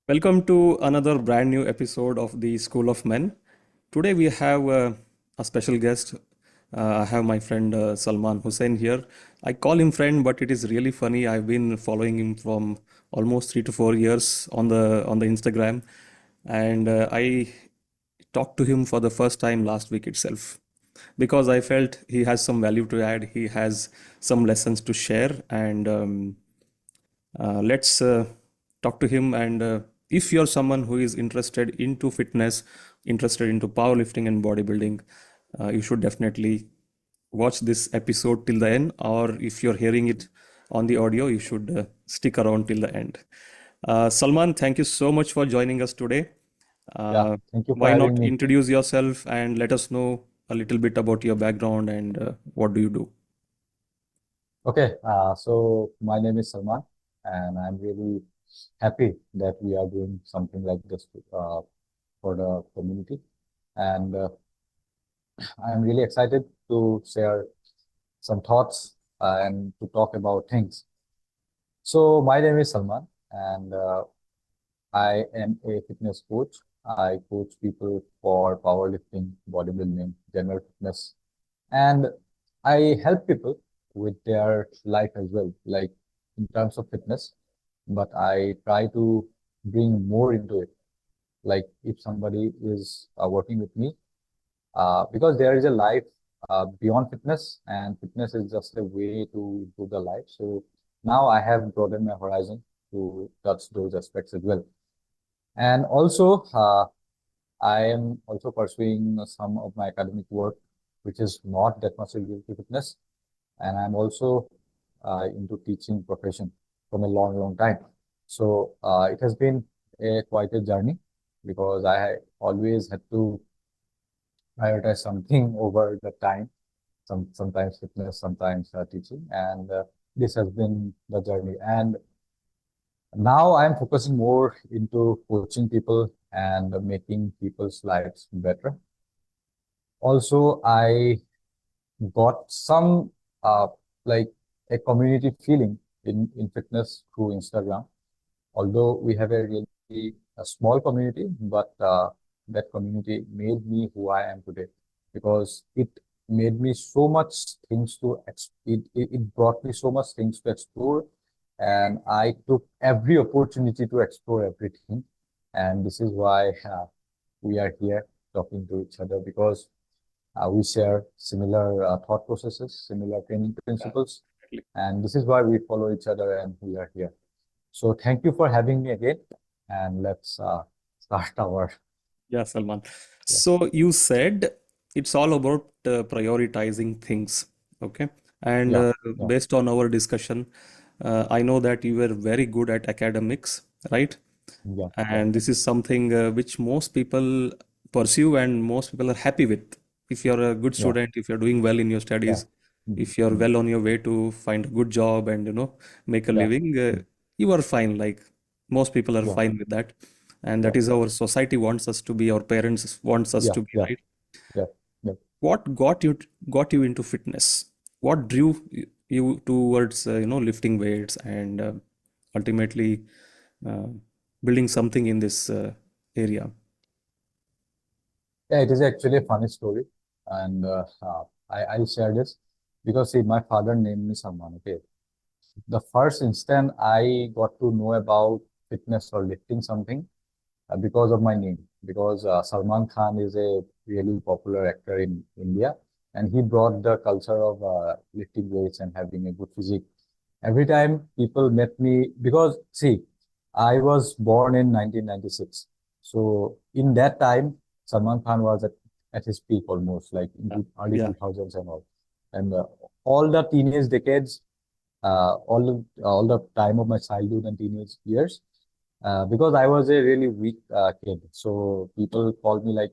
Welcome to another brand new episode of the School of Men. Today we have a special guest. I have my friend Salman Hussain here. I call him friend, but it is really funny. I've been following him from almost 3 to 4 years on the Instagram, and I talked to him for the first time last week itself because I felt he has some value to add. He has some lessons to share, and let's talk to him. And if you're someone who is interested into fitness, interested into powerlifting and bodybuilding, you should definitely watch this episode till the end. Or if you're hearing it on the audio, you should stick around till the end. Salman, thank you so much for joining us today. Yeah, Uh, thank you for why having not me. introduce yourself and let us know a little bit about your background and what do you do? Okay, so my name is Salman, and I'm really happy that we are doing something like this for the community. And I'm really excited to share some thoughts and to talk about things. So my name is Salman, and I am a fitness coach. I coach people for powerlifting, bodybuilding, general fitness, and I help people with their life as well, like in terms of fitness, but I try to bring more into it. Like if somebody is working with me, because there is a life beyond fitness, and fitness is just a way to improve the life. So now I have broadened my horizon to touch those aspects as well. And also, I am also pursuing some of my academic work, which is not that much related to fitness. And I'm also into teaching profession from a long, long time. So it has been quite a journey because I always had to prioritize something over the time. Sometimes fitness, sometimes teaching, and this has been the journey. And now I'm focusing more into coaching people and making people's lives better. Also, I got some uh, like a community feeling in fitness through Instagram. Although we have a really a small community, but that community made me who I am today because it made me so much things to it brought me so much things to explore, and I took every opportunity to explore everything, and this is why we are here talking to each other because we share similar thought processes, similar training Yeah, principles, definitely. and this is why we follow each other and we are here. So thank you for having me again, and let's start our Yeah, Salman. yeah So you said it's all about prioritizing things, okay? And yeah yeah based on our discussion, I know that you were very good at academics, right? yeah yeah And this is something which most people pursue and most people are happy with. If you're a good yeah student, if you're doing well in your yeah studies, mm, if you're mm, well on your way to find a good job and make a yeah living, mm, you are fine. Like most people are yeah fine with that, and yeah that is our society wants us to be. Our parents wants us yeah to be, yeah right? yeah yeah What got you into fitness? What drew you towards lifting weights and ultimately uh, building something in this area? yeah. It is actually a funny story, and I'll share this because see, my father named me Salman. Okay, the first instant I got to know about fitness or lifting something because of my name. Because Salman Khan is a really popular actor in India, and he brought the culture of lifting weights and having a good physique. Every time people met me, because see, I was born in 1996. So in that time, Salman Khan was at his peak almost, like in Yeah. the early Yeah. 2000s and all. And all the teenage decades, all the time of my childhood and teenage years, because I was a really weak kid. So people called me like,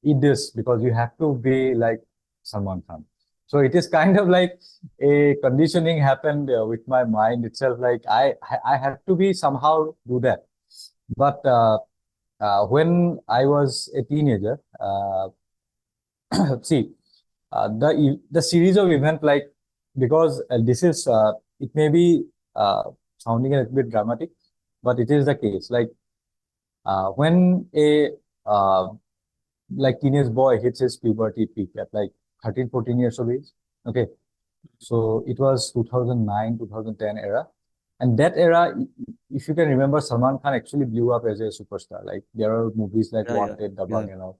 eat this because you have to be like Salman Khan. So it is kind of like a conditioning happened with my mind itself. Like I have to be somehow do that. But when I was a teenager, see, the series of event like because this is it may be uh, sounding a little bit dramatic, but it is the case. Like When a uh, like teenage boy hits his puberty peak at like 13, 14 years of age. Okay. So it was 2009, 2010 era. And that era, if you can remember, Salman Khan actually blew up as a superstar. Like there are movies like Yeah, yeah, Wanted, yeah. Dabang and all.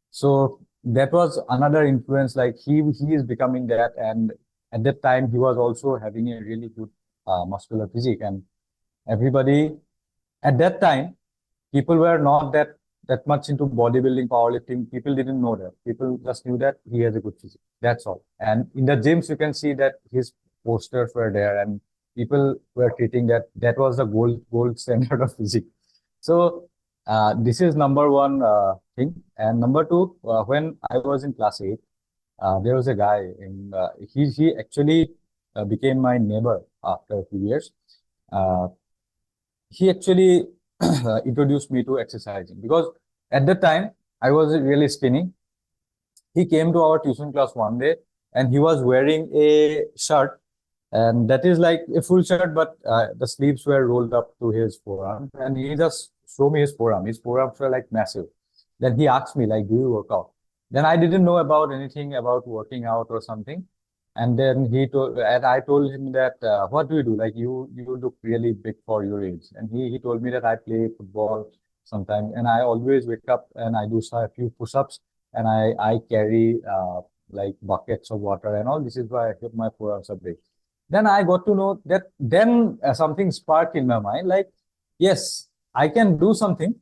So that was another influence. Like he is becoming that. And at that time, he was also having a really good muscular physique. And everybody at that time, people were not that much into bodybuilding, powerlifting. People didn't know that. People just knew that he has a good physique. That's all. And in the gyms, you can see that his posters were there, and people were treating that was the gold standard of physique. So this is number one thing. And number two, when I was in class 8, there was a guy in he actually became my neighbor after a few years. Uh, he actually introduced me to exercising because at that time I was really skinny. He came to our tuition class one day and he was wearing a shirt, and that is like a full shirt, but the sleeves were rolled up to his forearm, and he just showed me his forearm. His forearms were like massive. Then he asked me like, "Do you work out?" Then I didn't know about anything about working out or something. And then and I told him that, what do you do? Like you look really big for your age. And he told me that I play football sometimes, and I always wake up and I do a few push-ups, and I carry like buckets of water and all. This is why I keep my forearms are big. Then I got to know that then something sparked in my mind, like, yes, I can do something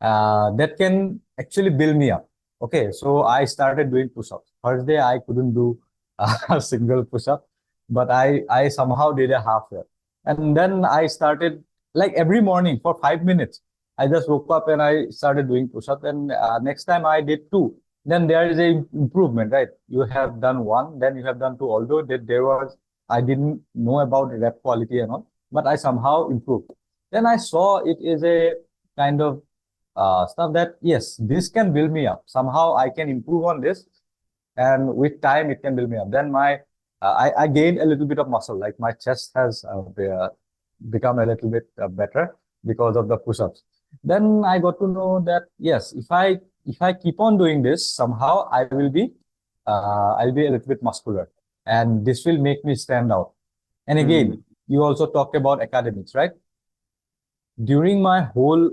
that can actually build me up. Okay, so I started doing push-ups. First day I couldn't do a single push-up, but I somehow did a half rep. And then I started like every morning for 5 minutes. I just woke up and I started doing push-ups. And next time I did two. Then there is a improvement, right? You have done one, then you have done two. Although there was, I didn't know about rep quality and all, but I somehow improved. Then I saw it is a kind of stuff that yes, this can build me up. Somehow I can improve on this, and with time it can build me up. Then I gained a little bit of muscle, like my chest has become a little bit better because of the push-ups. Then I got to know that yes, if I keep on doing this, somehow I'll be a little bit muscular, and this will make me stand out. And Mm. again, you also talked about academics, right? During my whole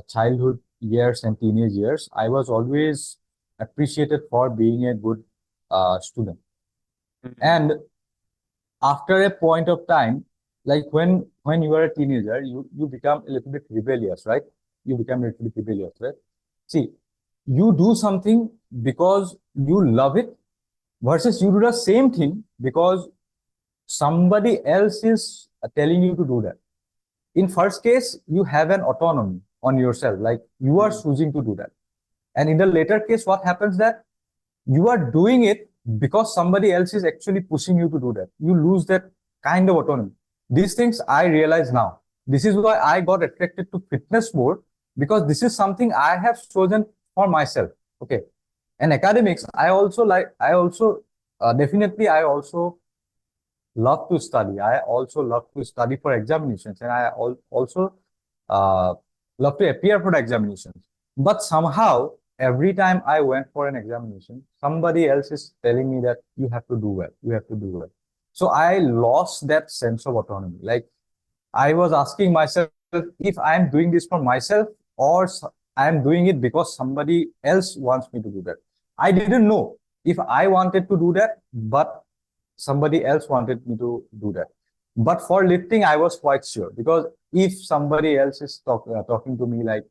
childhood years and teenage years, I was always appreciated for being a good student. Mm. And after a point of time, like when you are a teenager, you become a little bit rebellious, right? You become a little bit rebellious, right? See, you do something because you love it versus you do the same thing because somebody else is telling you to do that. In first case, you have an autonomy on yourself, like you are Mm. choosing to do that. And in the later case, what happens that you are doing it because somebody else is actually pushing you to do that. You lose that kind of autonomy. These things I realize now. This is why I got attracted to fitness more, because this is something I have chosen for myself. Okay. And academics, I also definitely, I also love to study. I also love to study for examinations, and I also uh, love to appear for the examinations. But somehow, every time I went for an examination, somebody else is telling me that you have to do well, you have to do well. So I lost that sense of autonomy. Like I was asking myself if I am doing this for myself or I am doing it because somebody else wants me to do that. I didn't know if I wanted to do that, but somebody else wanted me to do that. But for lifting, I was quite sure, because if somebody else is talking to me like,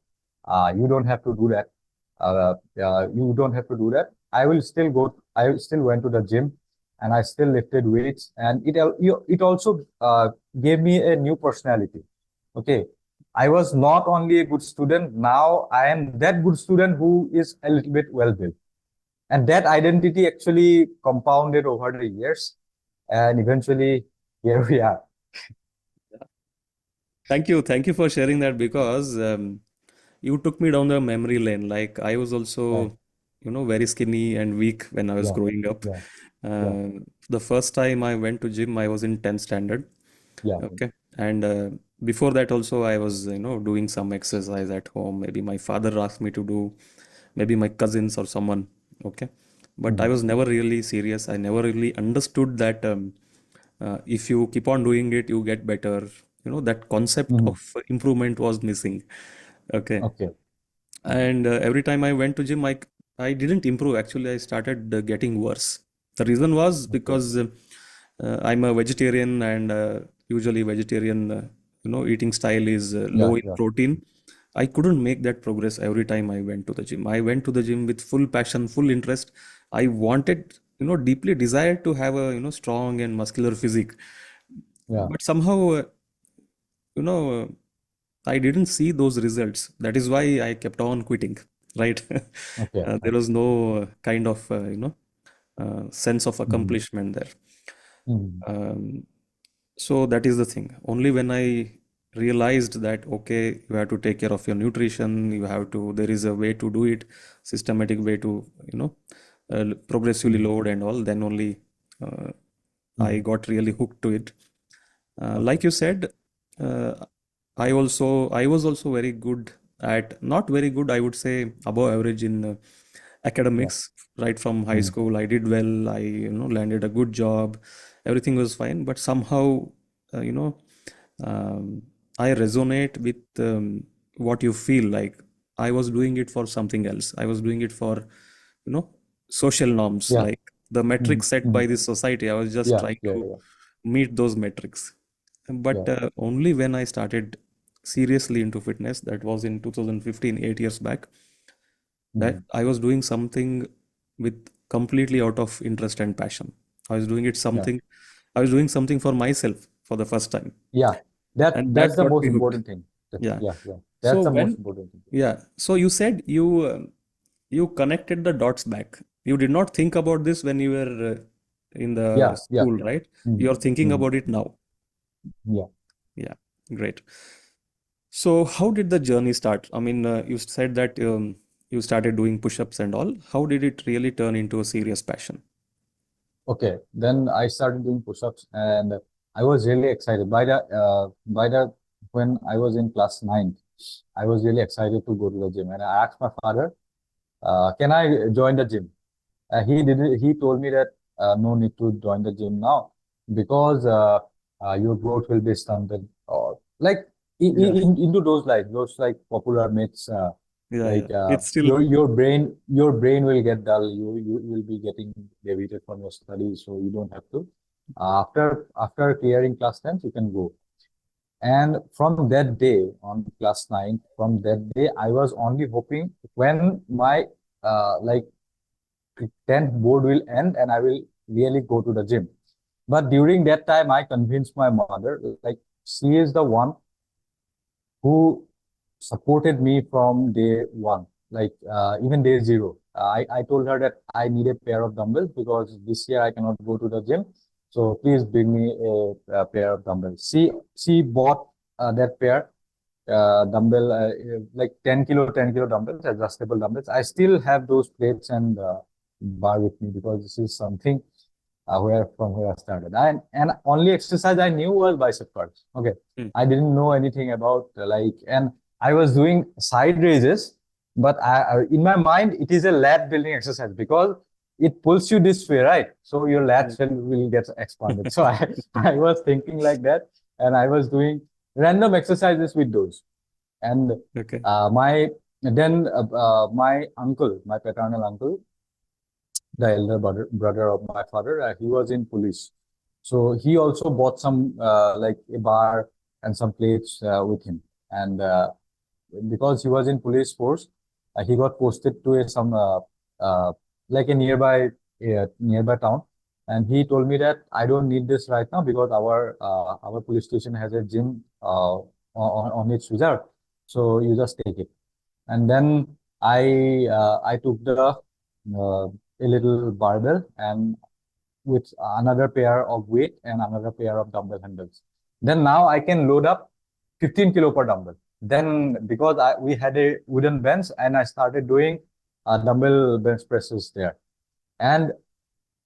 you don't have to do that, you don't have to do that, I will still go. I still went to the gym, and I still lifted weights, and it also gave me a new personality. Okay, I was not only a good student. Now I am that good student who is a little bit well built, and that identity actually compounded over the years, and eventually here we are. Thank you for sharing that because you took me down the memory lane. Like I was Right. also, very skinny and weak when I was Yeah, growing up. yeah, yeah, Uh, the first time I went to gym, I was in 10th standard. yeah, Okay. And before that also I was, doing some exercise at home. Maybe my father asked me to do, maybe my cousins or someone. Okay. But I Mhm. was never really serious. I never really understood that if you keep on doing it, you get better. That concept Mhm. of improvement was missing. Okay. Okay. Mhm. And every time I went to gym, I didn't improve. Actually, I started getting worse. The reason was Okay. because I'm a vegetarian, and usually vegetarian, eating style is Yeah. low in Yeah. protein. I couldn't make that progress every time I went to the gym. I went to the gym with full passion, full interest. I wanted, deeply desired to have a, strong and muscular physique. Yeah. But somehow, you know, I didn't see those results. That is why I kept on quitting, right? Okay. There was no kind of, sense of Mhm. accomplishment there. Mhm. Um, so that is the thing. Only when I realized that, okay, you have to take care of your nutrition, there is a way to do it, systematic way to, progressively Mhm. load and all, then only uh, I Mhm. got really hooked to it. Okay. Like you said, uh, I was also very good at, not very good, I would say above average in Yeah. academics. Right from high Mhm. school, I did well. I landed a good job. Everything was fine, but somehow, uh, you know, um, I resonate with what you feel like. I was doing it for something else. I was doing it for, you know, social norms, Yeah. like the Mhm. metrics set by Mhm. this society. I was just Yeah. trying Yeah. to Yeah. meet those metrics. But Yeah. only when I started seriously into fitness, that was in 2015, 8 years back, that Mhm. I was doing something with completely out of interest and passion. I was doing it Yeah. something, I was doing something for myself for the first time. Yeah. That And that's that the got most me hooked. important thing. Yeah. Yeah. Yeah. So That's the most when, important thing. yeah. So you said you connected the dots back. You did not think about this when you were in the Yeah. Yeah. school, right? Mhm. You're thinking Mhm. about it now. Yeah. Yeah. Great. So, how did the journey start? I mean, you said that you started doing push-ups and all. How did it really turn into a serious passion? Okay, then I started doing push-ups, and I was really excited. By the when I was in class 9, I was really excited to go to the gym, and I asked my father, "Can I join the gym?" He did. He told me that no need to join the gym now because your growth will be stunted, or like Yeah, into those popular myths. yeah, yeah. It's still, Your brain will get dull. You will be getting deviated from your studies, so you don't have to. After clearing class 10, you can go. And from that day on class 9, from that day, I was only hoping when my like 10th board will end and I will really go to the gym. But during that time, I convinced my mother, like she is the one who supported me from day one, like even day zero. I told her that I need a pair of dumbbells because this year I cannot go to the gym. So please bring me a pair of dumbbells. She bought that pair dumbbell, like 10 kilo dumbbells, adjustable dumbbells. I still have those plates and bar with me because this is something where I started. And only exercise I knew was bicep curls. Okay, hmm, I didn't know anything about and I was doing side raises, but in my mind it is a lat building exercise because it pulls you this way, right? So your yeah. lats will get expanded. So I was thinking like that, and I was doing random exercises with those. And Okay. my then my uncle, my paternal uncle, the elder brother of my father, he was in police. So he also bought some like a bar and some plates with him. And because he was in police force, he got posted to uh, like a nearby town. And he told me that I don't need this right now because our police station has a gym on its reserve. So you just take it. And then I took a little barbell and with another pair of weight and another pair of dumbbell handles. Then now I can load up 15 kilo per dumbbell. Then because we had a wooden bench and I started doing dumbbell bench presses there. And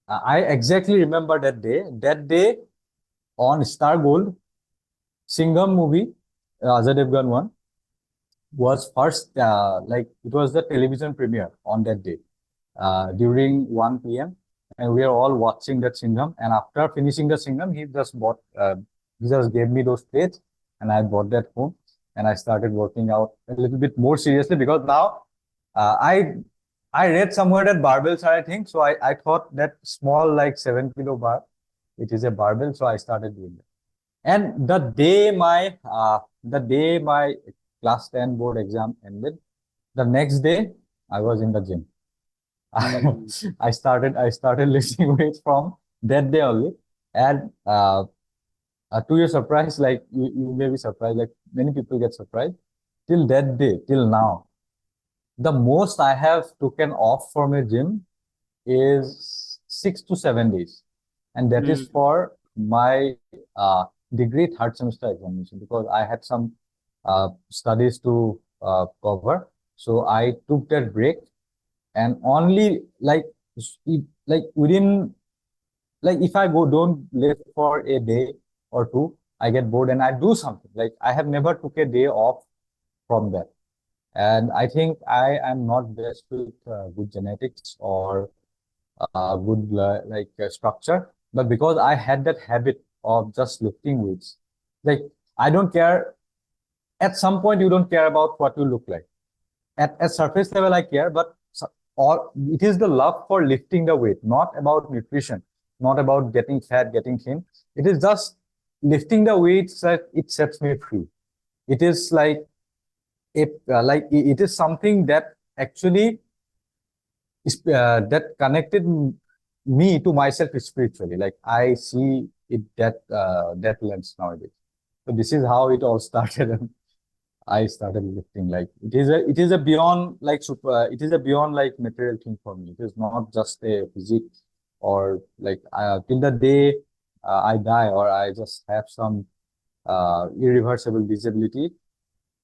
I exactly remember that day. That day on Star Gold, Singham movie. Ajay Devgan one, was first, like it was the television premiere on that day, during 1 p.m. And we are all watching that Singham. And after finishing the Singham, he just gave me those plates, and I bought that home, and I started working out a little bit more seriously because now, uh, I I read somewhere that barbells are a thing, so I thought that small like 7 kilo bar, it is a barbell, so I started doing that. And the day my class 10 board exam ended, the next day I was in the gym. Mm. I started lifting weights from that day only. And to your surprise, like you may be surprised, like many people get surprised. Till that day, till now, the most I have taken off from a gym is 6 to 7 days, and that is Mm. for my degree third semester examination, because I had some studies to cover. So I took that break, and only like like within, like if I go don't live for a day or two, I get bored and I do something. Like I have never took a day off from that. And I think I am not blessed with good genetics or good structure, but because I had that habit of just lifting weights, like I don't care. At some point, you don't care about what you look like. At surface level, I care, but all it is the love for lifting the weight, not about nutrition, not about getting fat, getting thin. It is just lifting the weights that it sets me free. It is like it is something that actually that connected me to myself spiritually. Like I see it that lens nowadays. So this is how it all started, and I started lifting. Like it is a beyond like super. It is a beyond like material thing for me. It is not just a physique, or like till the day I die, or I just have some irreversible disability,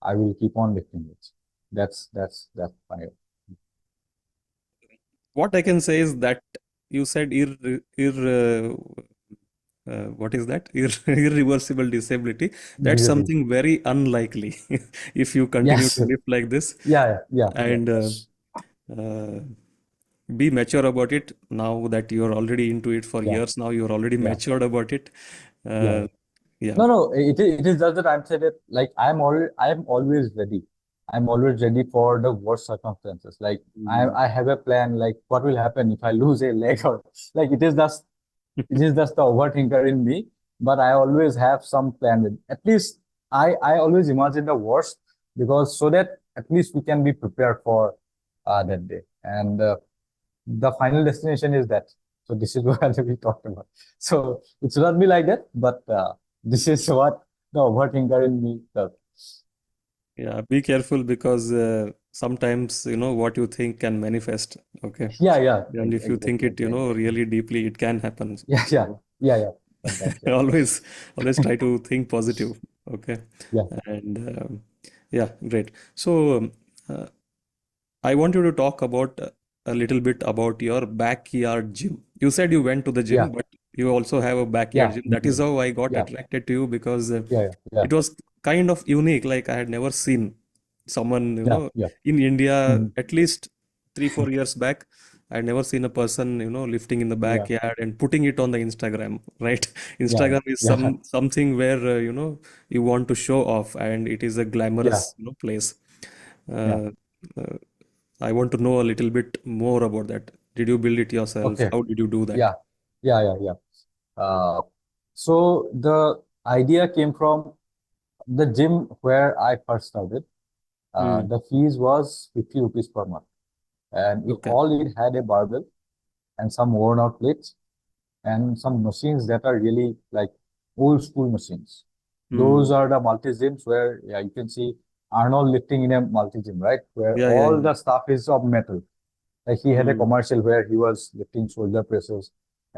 I will keep on lifting it. That's my. What I can say is that you said what is that? Irreversible disability. That's Disability. something very unlikely if you continue Yes. to live like this. Yeah, yeah, yeah, And uh, be mature about it now that you're already into it for yeah, years now. You're already yeah, matured about it. yeah, yeah. Yeah. No, no, it is just that I'm saying that like I'm always ready. I'm always ready for the worst circumstances. Like Mm. I have a plan, like what will happen if I lose a leg, or like it is just the overthinker in me. But I always have some plan. At least I always imagine the worst, because so that at least we can be prepared for that day. And the final destination is that. So this is what we talked about. So it should not be like that, but this is what the overthinker in me does. Yeah, be careful because sometimes, what you think can manifest. Okay. Yeah, yeah, And if you think exactly, it, exactly. really deeply, it can happen. Yeah, yeah, So yeah, yeah. Sometimes, yeah, always, always try to think positive. Okay. yeah, And yeah, great. So uh, I want you to talk about a little bit about your backyard gym. You said you went to the yeah, gym, but you also have a backyard yeah, gym. That is how I got yeah, attracted to you because yeah, yeah, yeah, it was kind of unique. Like I had never seen someone, yeah, yeah. in India, Mhm. at least 3, 4 years back. I had never seen a person, lifting in the Yeah, backyard and putting it on the Instagram, right? yeah, Instagram is yeah, something where, you want to show off and it is a yeah, glamorous, place. yeah. Uh, uh, I want to know a little bit more about that. Did you build it yourself? Okay. How did you do that? Yeah, yeah, yeah, yeah. Uh, so the idea came from the gym where I first started. Hmm. The fees was 50 rupees per month, and Okay. it had a barbell and some worn out plates and some machines that are really like old school machines. Those Hmm. are the multi gyms where, yeah, you can see Arnold lifting in a multi gym, right? Where Yeah, yeah, all yeah. the stuff is of metal. Like he had a Hmm. commercial where he was lifting shoulder presses,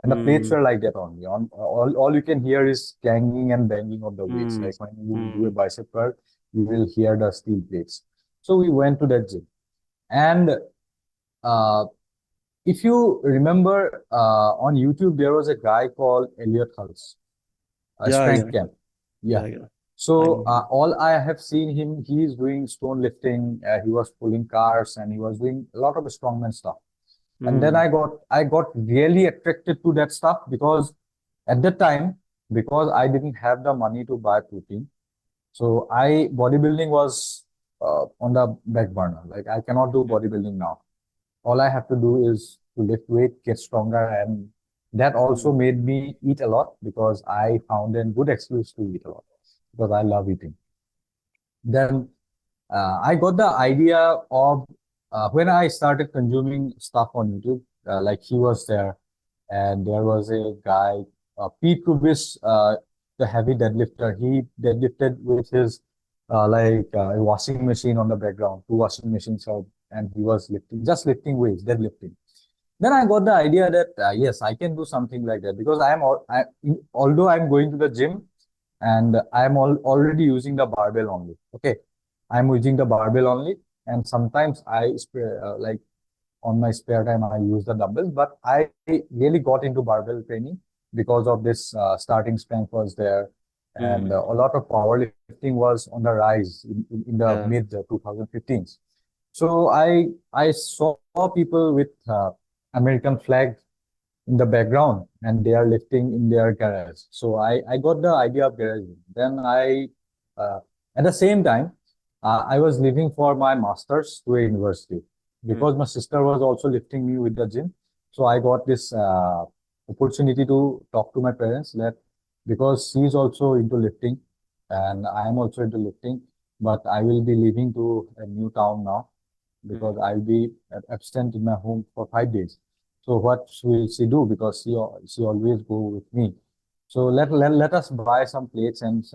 and the plates Hmm. were like that only. All you can hear is clanging and banging of the weights. Hmm. Like when you do a Hmm. bicep curl, you will hear the steel plates. So we went to that gym, and uh, if you remember, on YouTube there was a guy called Elliot Hulse, a Yeah, yeah, strength camp. Yeah. yeah, yeah. So I. all I have seen him, he is doing stone lifting. He was pulling cars and he was doing a lot of strongman stuff. And then Mm. I got really attracted to that stuff because at that time, because I didn't have the money to buy protein, so bodybuilding was on the back burner. Like I cannot do bodybuilding now. All I have to do is to lift weight, get stronger, and that also Mm. made me eat a lot because I found a good excuse to eat a lot because I love eating. Then I got the idea of when I started consuming stuff on YouTube, like he was there, and there was a guy, Pete Rubis, the heavy deadlifter. He deadlifted with his a washing machine on the background, two washing machines out, and he was lifting, just lifting weights, deadlifting. Then I got the idea that yes, I can do something like that because although I'm going to the gym and I'm already using the barbell only. Okay, I'm using the barbell only, and sometimes like on my spare time I use the dumbbells. But I really got into barbell training because of this starting strength was there, and Mm. a lot of powerlifting was on the rise in the Yeah. mid 2015s. So I saw people with American flag in the background and they are lifting in their garage. So I got the idea of garage. Then uh, at the same time, I was leaving for my master's to a university Mm. because my sister was also lifting me with the gym. So I got this opportunity to talk to my parents that because she's also into lifting and I am also into lifting, but I will be leaving to a new town now because Mm. I'll be absent in my home for 5 days. So what will she do? Because she always go with me. So let us buy some plates and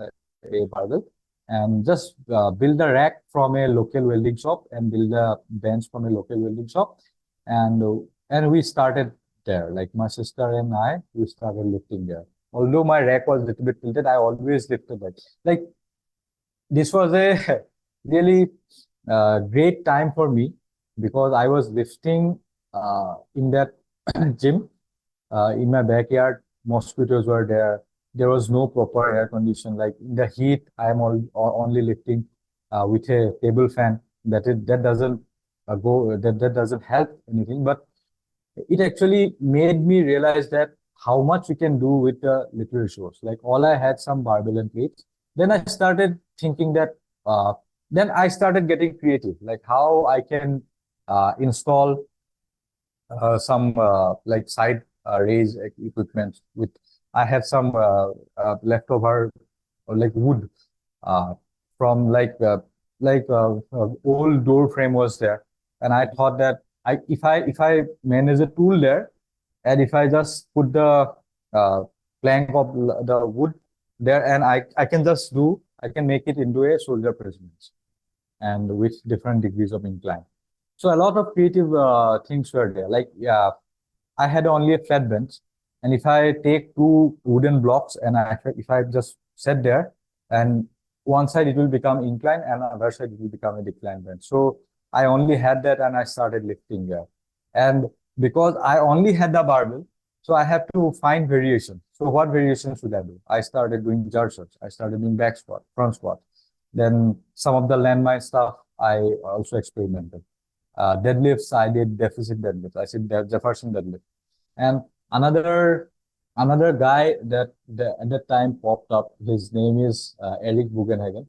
a barbell and just build a rack from a local welding shop and build a bench from a local welding shop. And we started there. Like my sister and I, we started lifting there. Although my rack was a little bit tilted, I always lifted that. Like this was a really great time for me because I was lifting in that gym in my backyard. Mosquitoes were there. There was no proper air condition. Like in the heat, I am only lifting with a table fan. That doesn't that doesn't help anything. But it actually made me realize that how much we can do with the little resource. Like all I had some barbell and plates. Then I started thinking that then I started getting creative, like how I can install some like side raise equipment with I had some leftover or like wood uh, from old door frame was there, and I thought that if I manage a tool there, and if I just put the uh, plank of the wood there, and I can just do I can make it into a shoulder press bench and with different degrees of incline. So a lot of creative things were there. Like yeah, I had only a flat bench, and if I take two wooden blocks and if I just set there, and one side it will become incline and other side it will become a decline bench. So I only had that, and I started lifting there. And because I only had the barbell, so I have to find variation. So what variation should I do? I started doing jerk squats. I started doing back squat, front squat. Then some of the landmine stuff I also experimented. Deadlifts, I did deficit deadlifts. I said Jefferson deadlift. And another guy that at that time popped up, his name is Eric Bugenhagen.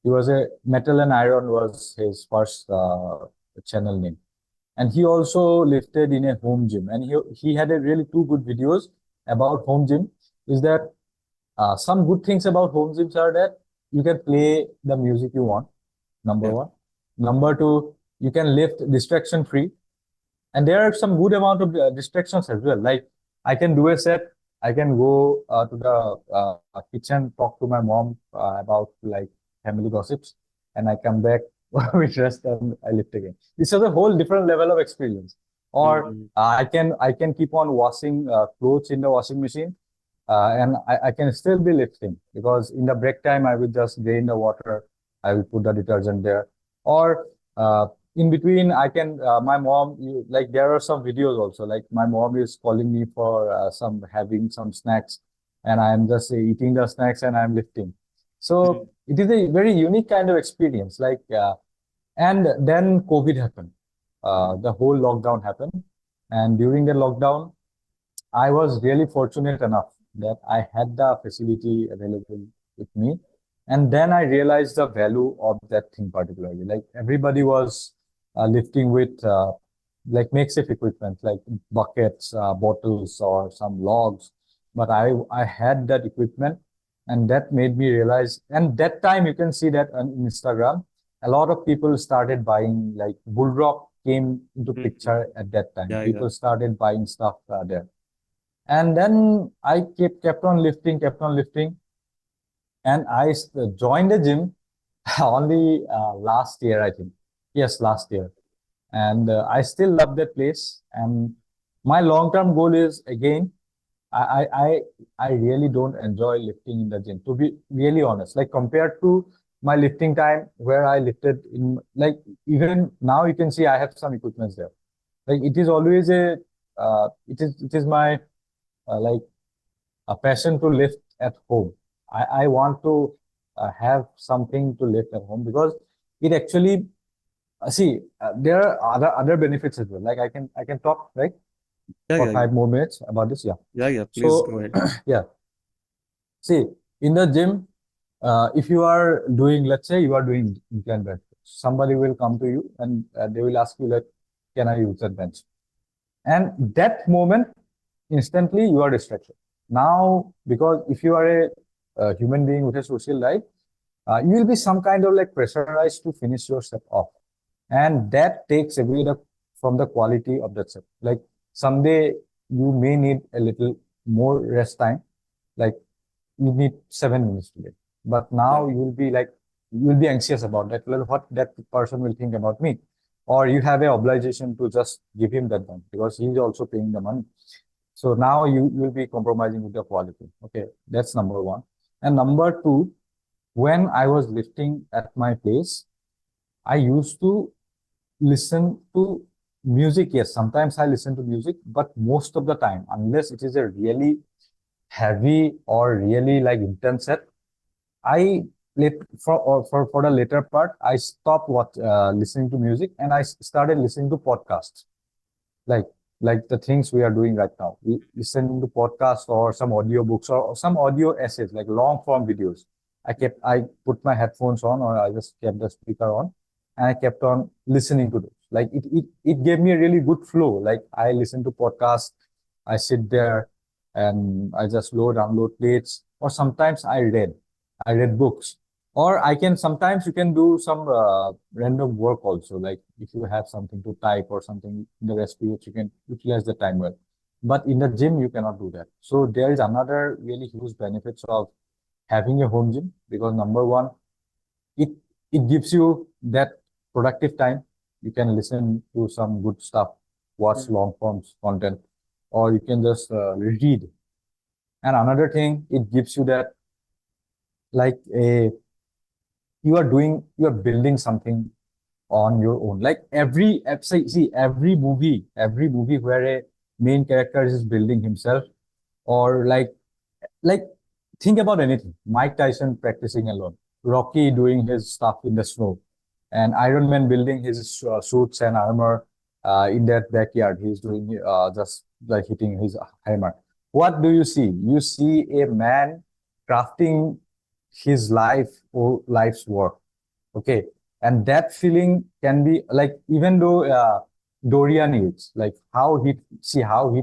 He was a Metal and Iron was his first channel name. And he also lifted in a home gym. And he had a really two good videos about home gym. Is that some good things about home gyms are that you can play the music you want, number Yeah. one. Number two, you can lift distraction free. And there are some good amount of distractions as well. Like I can do a set, I can go to the kitchen, talk to my mom about like family gossips, and I come back with rest and I lift again. This is a whole different level of experience. Or Mm. I can keep on washing clothes in the washing machine, and I can still be lifting because in the break time I will just drain the water, I will put the detergent there, or in between I can my mom like there are some videos also like my mom is calling me for some having some snacks, and I'm just eating the snacks and I'm lifting. So it is a very unique kind of experience. And then COVID happened. The whole lockdown happened. And during the lockdown, I was really fortunate enough that I had the facility available with me. And then I realized the value of that thing particularly. Like everybody was lifting with like makeshift equipment, like buckets, bottles, or some logs. But I had that equipment, and that made me realize. And that time you can see that on Instagram, a lot of people started buying, like Bull Rock came into Mhm. picture at that time. Yeah, yeah. People started buying stuff there. And then I kept on lifting, kept on lifting. And joined the gym only last year, I think. Yes, last year. And I still love that place. And my long-term goal is, again, I, I, I I really don't enjoy lifting in the gym, to be really honest. Like compared to my lifting time where I lifted in, like even now you can see I have some equipments there. Like it is always it is my like a passion to lift at home. I want to have something to lift at home because it actually there are other benefits as well. Like I can talk right Yeah, for yeah, yeah. 5 more minutes about this. Yeah. Yeah, yeah. Please So go ahead. yeah, see, in the gym, if you are doing, let's say you are doing incline bench, somebody will come to you and they will ask you like, can I use that bench? And that moment, instantly you are distracted. Now, because if you are a human being with a social life, you will be some kind of like pressurized to finish your step off. And that takes away from the quality of that step. Like someday you may need a little more rest time. Like you need 7 minutes today. But Yeah. now you'll be anxious about that. Well, what that person will think about me. Or you have a obligation to just give him that one because he's also paying the money. So now you will be compromising with the quality. Okay, that's number one. And number two, when I was lifting at my place, I used to listen to music. Yes, sometimes I listen to music, but most of the time, unless it is a really heavy or really like intense set, I let for the later part, I stopped listening to music and I started listening to podcasts. Like like the things we are doing right now. We listening to podcasts or some audio books or some audio essays, like long form videos. I put my headphones on or I just kept the speaker on and I kept on listening to those. Like it gave me a really good flow. Like I listen to podcasts, I sit there and I just download plates, or sometimes I read books. Or I can sometimes you can do some random work also. Like if you have something to type or something in the rest periods, you can utilize the time well. But in the gym, you cannot do that. So there is another really huge benefits of having a home gym because number one, it it gives you that productive time. You can listen to some good stuff, watch Mm. long forms content, or you can just read. And another thing, it gives you that like a you are building something on your own. Like every movie where a main character is building himself, or like think about anything. Mike Tyson practicing alone, Rocky doing his stuff in the snow, and Iron Man building his suits and armor in that backyard. He's doing just like hitting his hammer. What do you see? You see a man crafting his life's work. Okay. And that feeling can be like, even though Dorian is like how he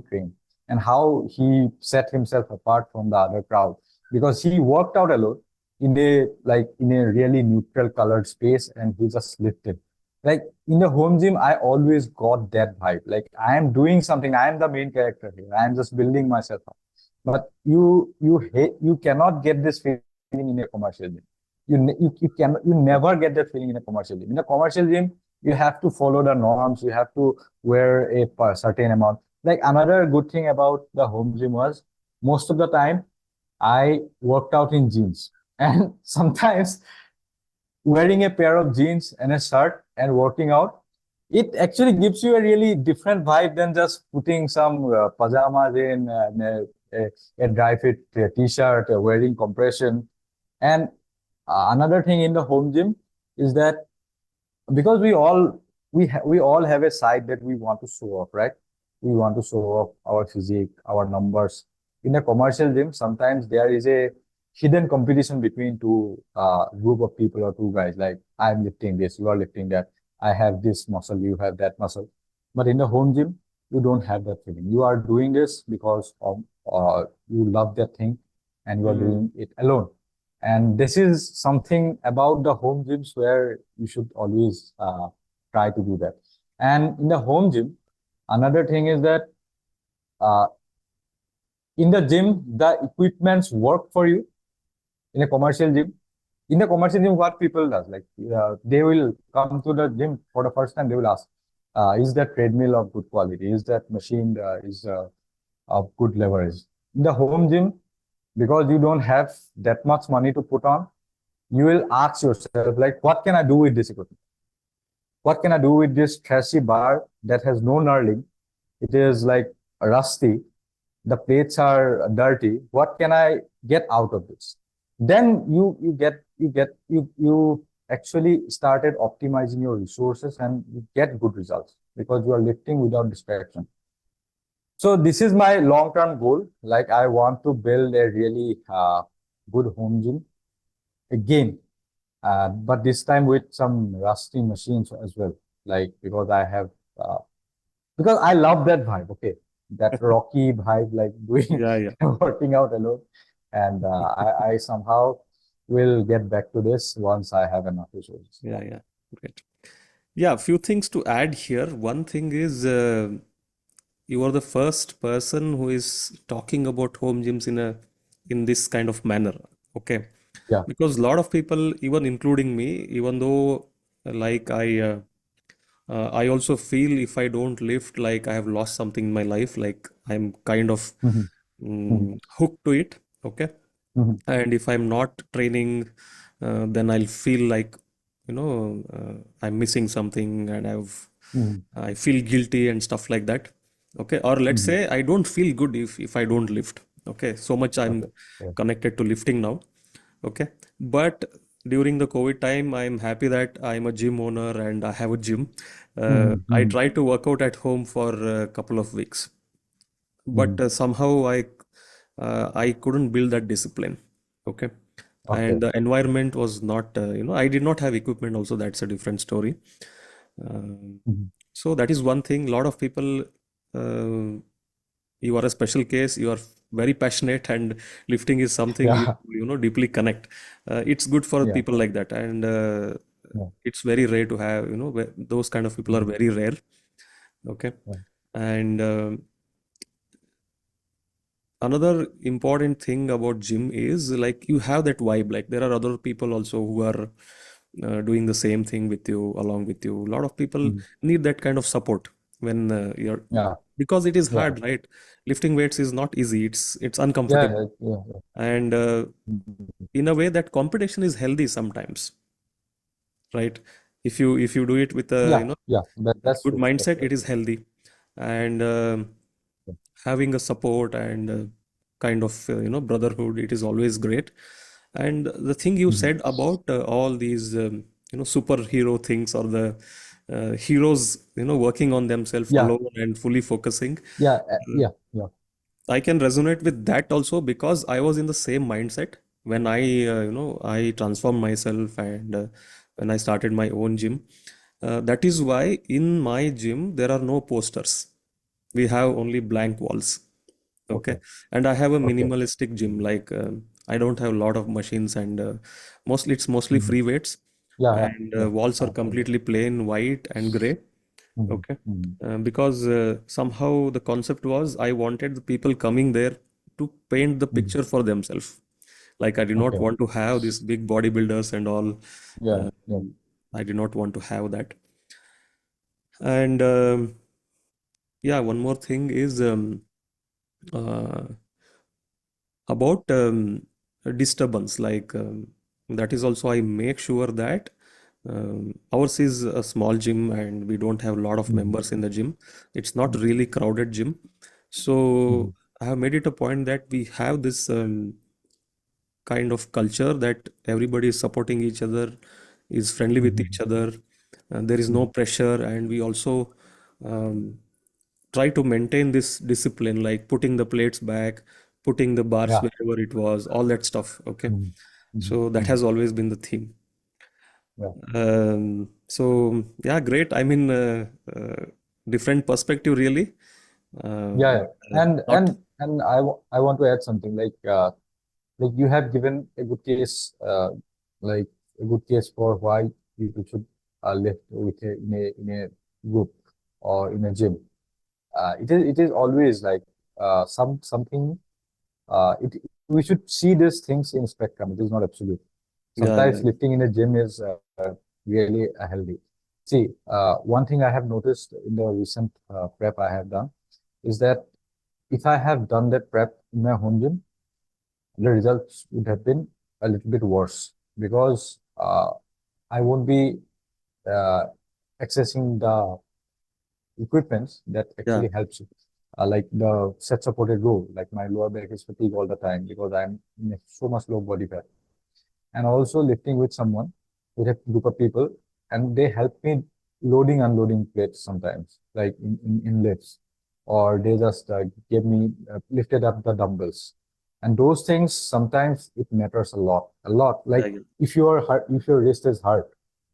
trained and how he set himself apart from the other crowd because he worked out alone in a really neutral colored space and he just lifted. Like in the home gym, I always got that vibe. Like I am doing something. I am the main character here. I am just building myself up. But you cannot get this feeling in a commercial gym. You never get that feeling in a commercial gym. In a commercial gym, you have to follow the norms. You have to wear a certain amount. Like another good thing about the home gym was most of the time I worked out in jeans, and sometimes wearing a pair of jeans and a shirt and working out, it actually gives you a really different vibe than just putting some pajamas in and a dry fit t-shirt, wearing compression. And another thing in the home gym is that because we all have a side that we want to show off, right? We want to show off our physique, our numbers. In a commercial gym, sometimes there is a hidden competition between two group of people or two guys. Like, I'm lifting this, you are lifting that. I have this muscle, you have that muscle. But in the home gym, you don't have that feeling. You are doing this because of you love that thing, and you are Mm. doing it alone. And this is something about the home gyms where you should always try to do that. And in the home gym, another thing is that uh, in the gym, the equipments work for you. In a commercial gym, what people does, like they will come to the gym for the first time, they will ask, is that treadmill of good quality? Is that machine is of good leverage? In the home gym, because you don't have that much money to put on, you will ask yourself, like, what can I do with this equipment? What can I do with this trashy bar that has no knurling? It is like rusty. The plates are dirty. What can I get out of this? Then you actually started optimizing your resources, and you get good results because you are lifting without distraction. So this is my long-term goal. Like, I want to build a really good home gym again, but this time with some rusty machines as well. Like, uh, because I love that vibe. Okay, that rocky vibe, like doing Yeah, yeah. working out alone, and I somehow will get back to this once I have enough resources. Yeah, yeah. Great. Yeah, a few things to add here. One thing is you are the first person who is talking about home gyms in this kind of manner. Okay. Yeah. Because a lot of people, even including me, even though like I also feel if I don't lift, like I have lost something in my life, like I'm kind of Mhm. Mhm. hooked to it. Okay. Mhm. And if I'm not training, then I'll feel like, I'm missing something and Mhm. I feel guilty and stuff like that. Okay. Or let's Mhm. say I don't feel good if I don't lift. Okay. So much I'm Okay. Yeah. connected to lifting now. Okay. But during the COVID time, I'm happy that I'm a gym owner and I have a gym. Mhm. I Mhm. tried to work out at home for a couple of weeks, but Mhm. somehow I couldn't build that discipline. Okay. And Okay. the environment was not, I did not have equipment also. That's a different story. Um, Mhm. so that is one thing. A lot of people, uh, you are a special case. You are very passionate, and lifting is something Yeah. deeply connect. It's good for Yeah. people like that, and Yeah. it's very rare to have. Those kind of people are Mhm. very rare. Okay. Yeah. And another important thing about gym is like you have that vibe. Like there are other people also who are doing the same thing with you, along with you. A lot of people Mhm. need that kind of support when you're, Yeah. because it is Yeah. hard, right? Lifting weights is not easy. It's Yeah. uncomfortable, Yeah. Yeah. Yeah. and Mhm. in a way that competition is healthy sometimes, right? If you do it with a Yeah. Yeah. That's good true. That's mindset, it right. is healthy, and Yeah. having a support and kind of brotherhood, it is always great. And the thing you Mhm. said about all these superhero things, or the heroes working on themselves Yeah. alone and fully focusing, Yeah. uh, Yeah. Yeah. I can resonate with that also, because I was in the same mindset when I transformed myself, and when I started my own gym. That is why in my gym there are no posters. We have only blank walls. Okay. Okay. And I have a Okay. minimalistic gym. Like I don't have a lot of machines, and mostly Mhm. free weights, Yeah. Yeah. and Yeah. walls are Okay. completely plain white and gray. Mhm. Okay. Mhm. Because somehow the concept was I wanted the people coming there to paint the Mhm. picture for themselves. Like I did not Okay. want to have these big bodybuilders and all. Yeah. Uh, Yeah. I did not want to have that. And yeah, one more thing is uh, about disturbance. Like that is also I make sure that ours is a small gym and we don't have a lot of Mhm. members in the gym. It's not Mhm. really crowded gym. So Mhm. I have made it a point that we have this kind of culture that everybody is supporting each other, is friendly with each Mhm. other. There is no Mhm. pressure, and we also um, try to maintain this discipline, like putting the plates back, putting the bars Yeah. wherever it was, all that stuff. Okay, Mhm. Mhm. so that Mhm. has always been the theme. Yeah. So yeah, great. I mean, different perspective, really. Yeah. But Yeah. And not, I want to add something like you have given a good case, like a good case for why people should lift with in a group or in a gym. It is always like something. It We should see these things in spectrum. It is not absolute. yeah, yeah, Sometimes lifting in a gym is really healthy. See, one thing I have noticed in the recent prep I have done is that if I have done that prep in my home gym, the results would have been a little bit worse because I won't be uh, accessing the equipments that yeah, actually helps you. Like the set supported row, like my lower back is fatigued all the time because I'm in so much low body fat. And also lifting with someone, with a group of people, and they help me loading, unloading plates sometimes, like in lifts, or they just gave me lifted up the dumbbells. And those things sometimes it matters a lot. yeah, Like yeah, if your wrist is hurt,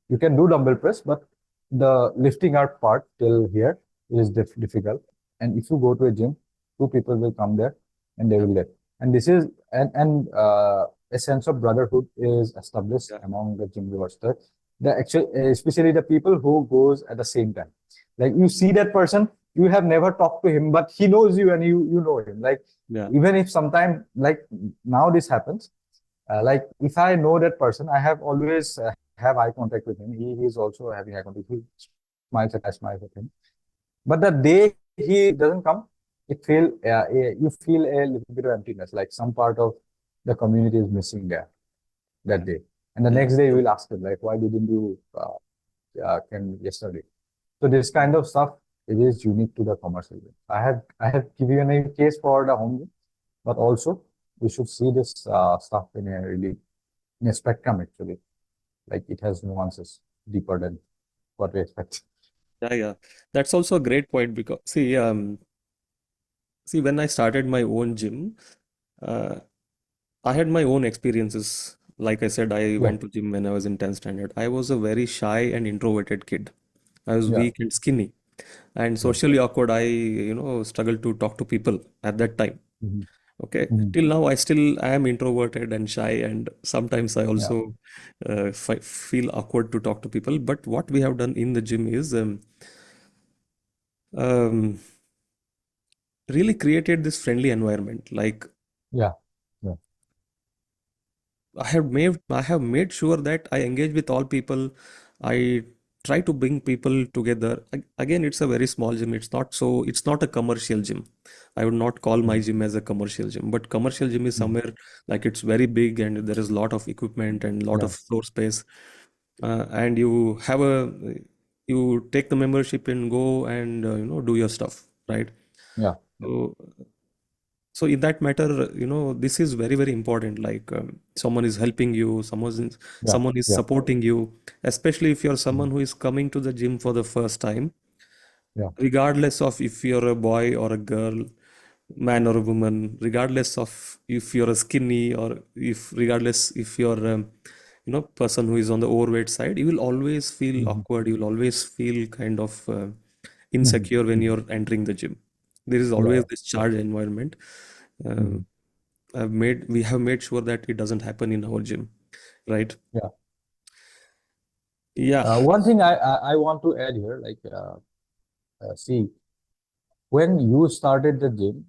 you can do dumbbell press, but the lifting out part till here is difficult. And if you go to a gym, two people will come there and they yeah, will lift. And this is and a sense of brotherhood is established yeah, among the gym goers. Especially the people who goes at the same time. Like you see that person, you have never talked to him, but he knows you and you know him. Like yeah, even if sometime like now this happens, like if I know that person, I have always have eye contact with him. He is also having eye contact. He smiles at I smile at him. But the day he doesn't come, you feel a little bit of emptiness. Like some part of the community is missing there that day. And the yeah, next day you will ask him like, why didn't you came yesterday? So this kind of stuff, it is unique to the commercial game. I have given a case for the home game, but also we should see this stuff in a really in a spectrum actually. Like it has nuances deeper than what we expect. yeah, yeah. That's also a great point because see, when I started my own gym, uh, I had my own experiences. Like I said, I Yeah, went to gym when I was in 10th standard. I was a very shy and introverted kid. I was yeah, weak and skinny and yeah. socially awkward. I, struggled to talk to people at that time. Hmm. Okay. Hmm. Till now, I am introverted and shy, and sometimes I Yeah, also feel awkward to talk to people. But what we have done in the gym is um, really created this friendly environment. Like yeah, yeah. I have made sure that I engage with all people. I try to bring people together. Again, it's a very small gym. It's not a commercial gym. I would not call my Mhm. gym as a commercial gym, but commercial gym is Mhm. somewhere like it's very big and there is a lot of equipment and lot Yeah, of floor space. And you take the membership and go and do your stuff, right? yeah, yeah, So so in that matter, this is very, very important. Like someone is helping you, yeah, someone is yeah, supporting you, especially if you're mhm, someone who is coming to the gym for the first time, yeah, regardless of if you're a boy or a girl, man or a woman, regardless of if you're a skinny or if regardless if you're person who is on the overweight side, you will always feel mhm, awkward. You will always feel kind of mhm, insecure when mhm. you're entering the gym. There is Yeah, always yeah, this yeah, charged environment. Uh, mhm, we have made sure that it doesn't happen in our gym, right? yeah. Yeah. One thing I want to add here, like, see, when you started the gym,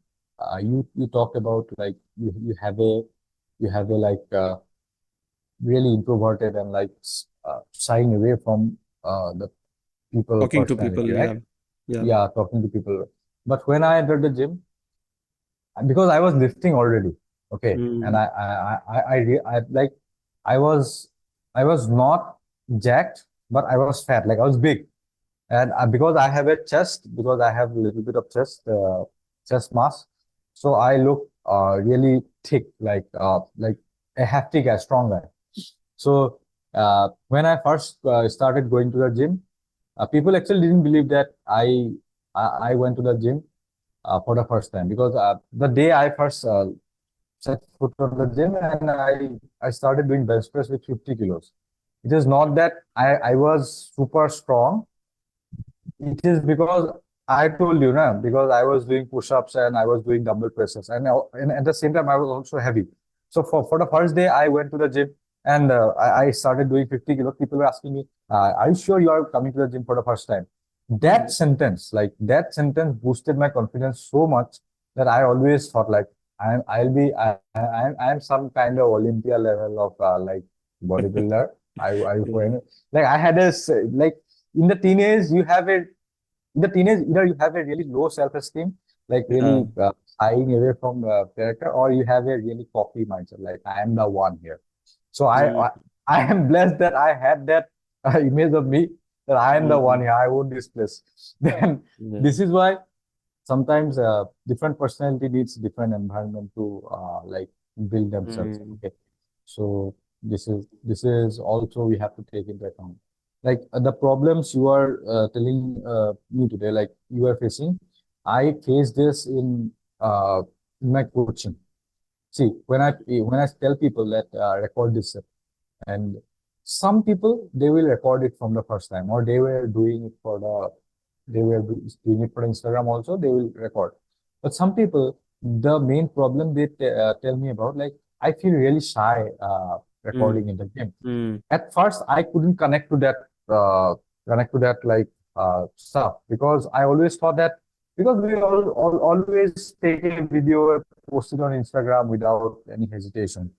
you talked about like you have a like really introverted and like shying away from the people Talking to personality, people, right? yeah, yeah. Yeah, talking to people. But when I entered the gym, because I was lifting already, okay, and Mm, like I was I was not jacked, but I was fat, like I was big, and because I have a chest, because I have a little bit of chest mass, so I look really thick, like a hefty guy, strong guy. So when I first started going to the gym, people actually didn't believe that I went to the gym for the first time, because the day I first set foot on the gym, and I started doing bench press with 50 kilos. It is not that I was super strong. It is because I told you, na, because I was doing push-ups and I was doing dumbbell presses, and at the same time I was also heavy. So for the first day, I went to the gym, and I started doing 50 kilos. People were asking me, "Are you sure you are coming to the gym for the first time?" That sentence, that sentence, boosted my confidence so much that I always thought like I'm some kind of Olympia level of bodybuilder. I Yeah. like I had a like in the teenage you have a in the teenage, either you have a really low self-esteem, like Yeah. really shying away from character, or you have a really cocky mindset, like I am the one here. So Mm, I am blessed that I had that image of me, that I am the one mm, here. I own this place. Then yeah. this is why sometimes different personality needs different environment to like build themselves. Mm, Okay, so this is also we have to take into account. Like the problems you are telling me today, like you are facing, I face this in my coaching. See, when I tell people that record this, and some people they will record it from the first time, or they were doing it for Instagram also, they will record. But some people, the main problem they tell me about, like, I feel really shy mm, recording in the gym. mm, At first, I couldn't uh, connect to that like stuff, because I always thought that, because we always take a video and post it on Instagram without any hesitation.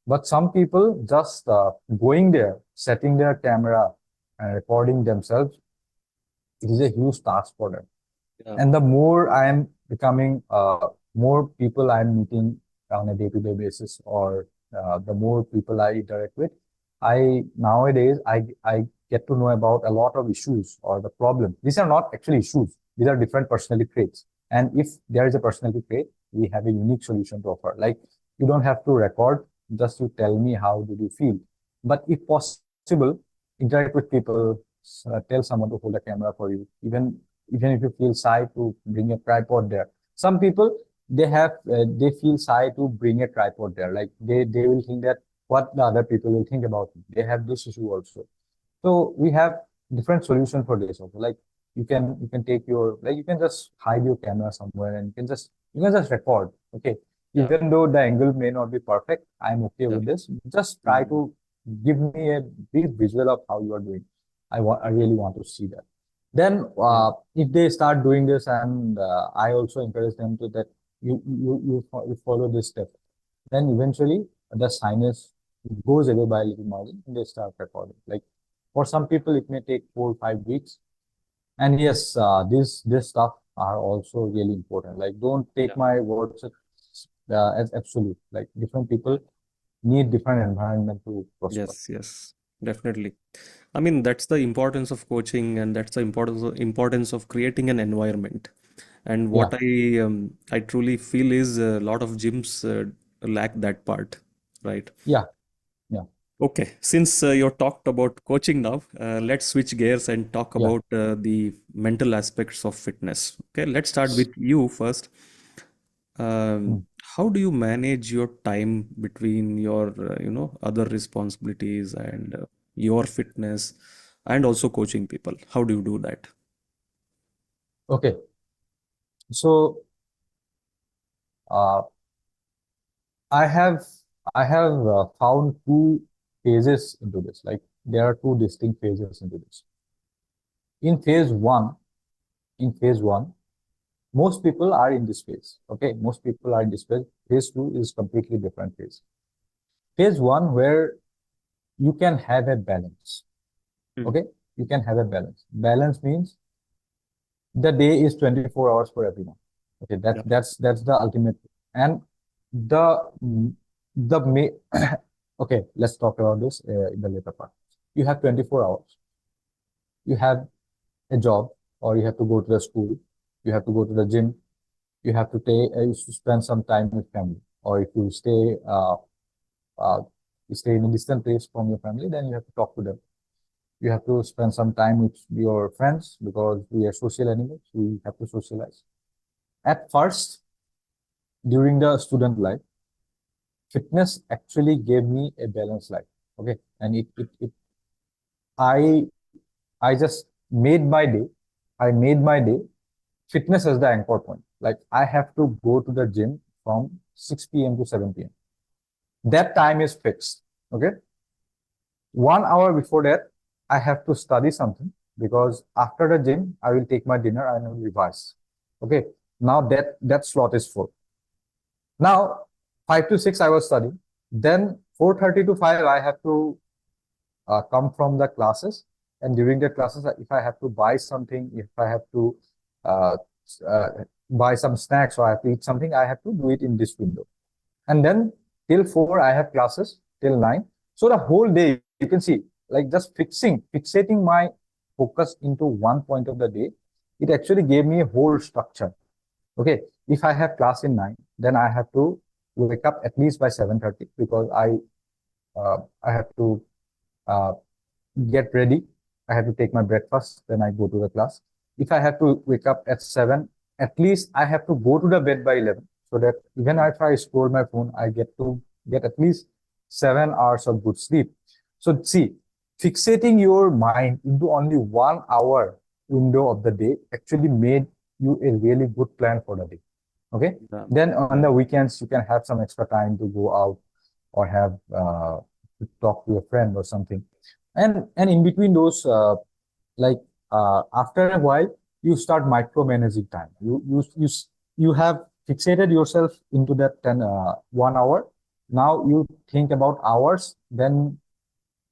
But some people just going there, setting their camera and recording themselves, it is a huge task for them. yeah. And the more I am becoming, more people I'm meeting on a day-to-day basis, or the more people I interact with, I get to know about a lot of issues or the problem. These are not actually issues. These are different personality traits. And if there is a personality trait, we have a unique solution to offer. Like, you don't have to record, just to tell me how did you feel. But if possible, interact with people, tell someone to hold a camera for you, even if you feel shy to bring a tripod there. Some people, they feel shy to bring a tripod there. Like they will think that what the other people will think about me. They have this issue also. So we have different solution for this also. Like you can take your, like, you can just hide your camera somewhere, and you can just record. Okay. Yeah. Even though the angle may not be perfect, I'm okay Yeah. with this. Just try Mm, to give me a brief visual of how you are doing. I really want to see that. Then, yeah. if they start doing this, and I also encourage them to that you follow this step, then eventually the sinus goes away by a little margin, and they start recording. Like for some people, it may take 4 or 5 weeks. And yes, this stuff are also really important. Like, don't take Yeah. my words as absolute. Like, different people need different environment to prosper. Yes, yes, definitely. I mean, that's the importance of coaching, and that's the importance of creating an environment. And Yeah, what I truly feel is a lot of gyms lack that part, right? yeah, yeah, Okay, since you talked about coaching now, let's switch gears and talk yeah. about the mental aspects of fitness. Okay, let's start with you first. Mm. How do you manage your time between your, other responsibilities and your fitness and also coaching people? How do you do that? Okay. So, uh, I have I have found two phases into this. Like, there are two distinct phases into this. In phase one, in phase one, most people are in this phase. Okay, most people are in this phase. Phase two is completely different phase. Phase one, where you can have a balance. Mm, Okay, you can have a balance. Balance means the day is 24 hours for everyone. Okay, yeah. that's the ultimate. And the the may okay, let's talk about this in the later part. You have 24 hours. You have a job, or you have to go to the school. You have to go to the gym. You have to spend some time with family. Or if you stay stay in a distant place from your family, then you have to talk to them. You have to spend some time with your friends because we are social animals. We have to socialize. At first, during the student life, fitness actually gave me a balanced life. Okay. And I, I just made my day. I made my day fitness as the anchor point. Like I have to go to the gym from 6 p.m. to 7 p.m. That time is fixed. Okay. 1 hour before that, I have to study something because after the gym, I will take my dinner and I will revise. Okay. Now that slot is full. Now 5 to 6, I was studying. Then 4:30 to 5, I have to come from the classes. And during the classes, if I have to buy something, if I have to uh, uh, buy some snacks or I have to eat something, I have to do it in this window. And then till 4, I have classes till 9. So the whole day, you can see, like just fixating my focus into one point of the day, it actually gave me a whole structure. Okay. If I have class in 9, then I have to wake up at least by 7:30 because I have to uh, get ready. I have to take my breakfast, then I go to the class. If I have to wake up at 7, at least I have to go to the bed by 11 so that even if I scroll my phone, I get at least 7 hours of good sleep. So see, fixating your mind into only 1 hour window of the day actually made you a really good plan for the day. Okay. Yeah. Then on the weekends, you can have some extra time to go out or have to talk to a friend or something. And in between those, after a while, you start micromanaging time. You have fixated yourself into that 1 hour. Now you think about hours. Then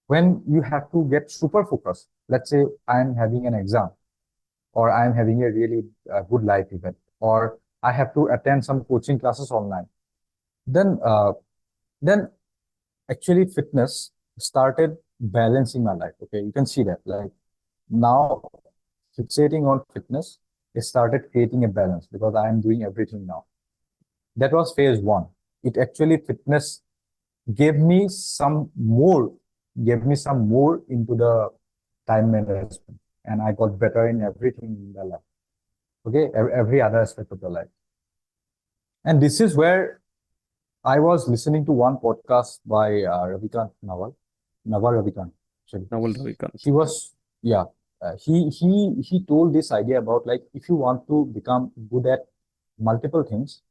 when you have to get super focused, let's say I'm having an exam, or I'm having a really good life event, or I have to attend some coaching classes online. Then actually fitness started balancing my life. Okay, you can see that. Like now, fixating on fitness, it started creating a balance because I am doing everything now. That was phase 1. It actually fitness gave me some more into the time management, and I got better in everything in the life. Okay, every other aspect of the life. And this is where I was listening to one podcast by Ravikant Nawal Ravikant. Actually, Naval Ravikant. he was he told this idea about like if you want to become good at multiple things,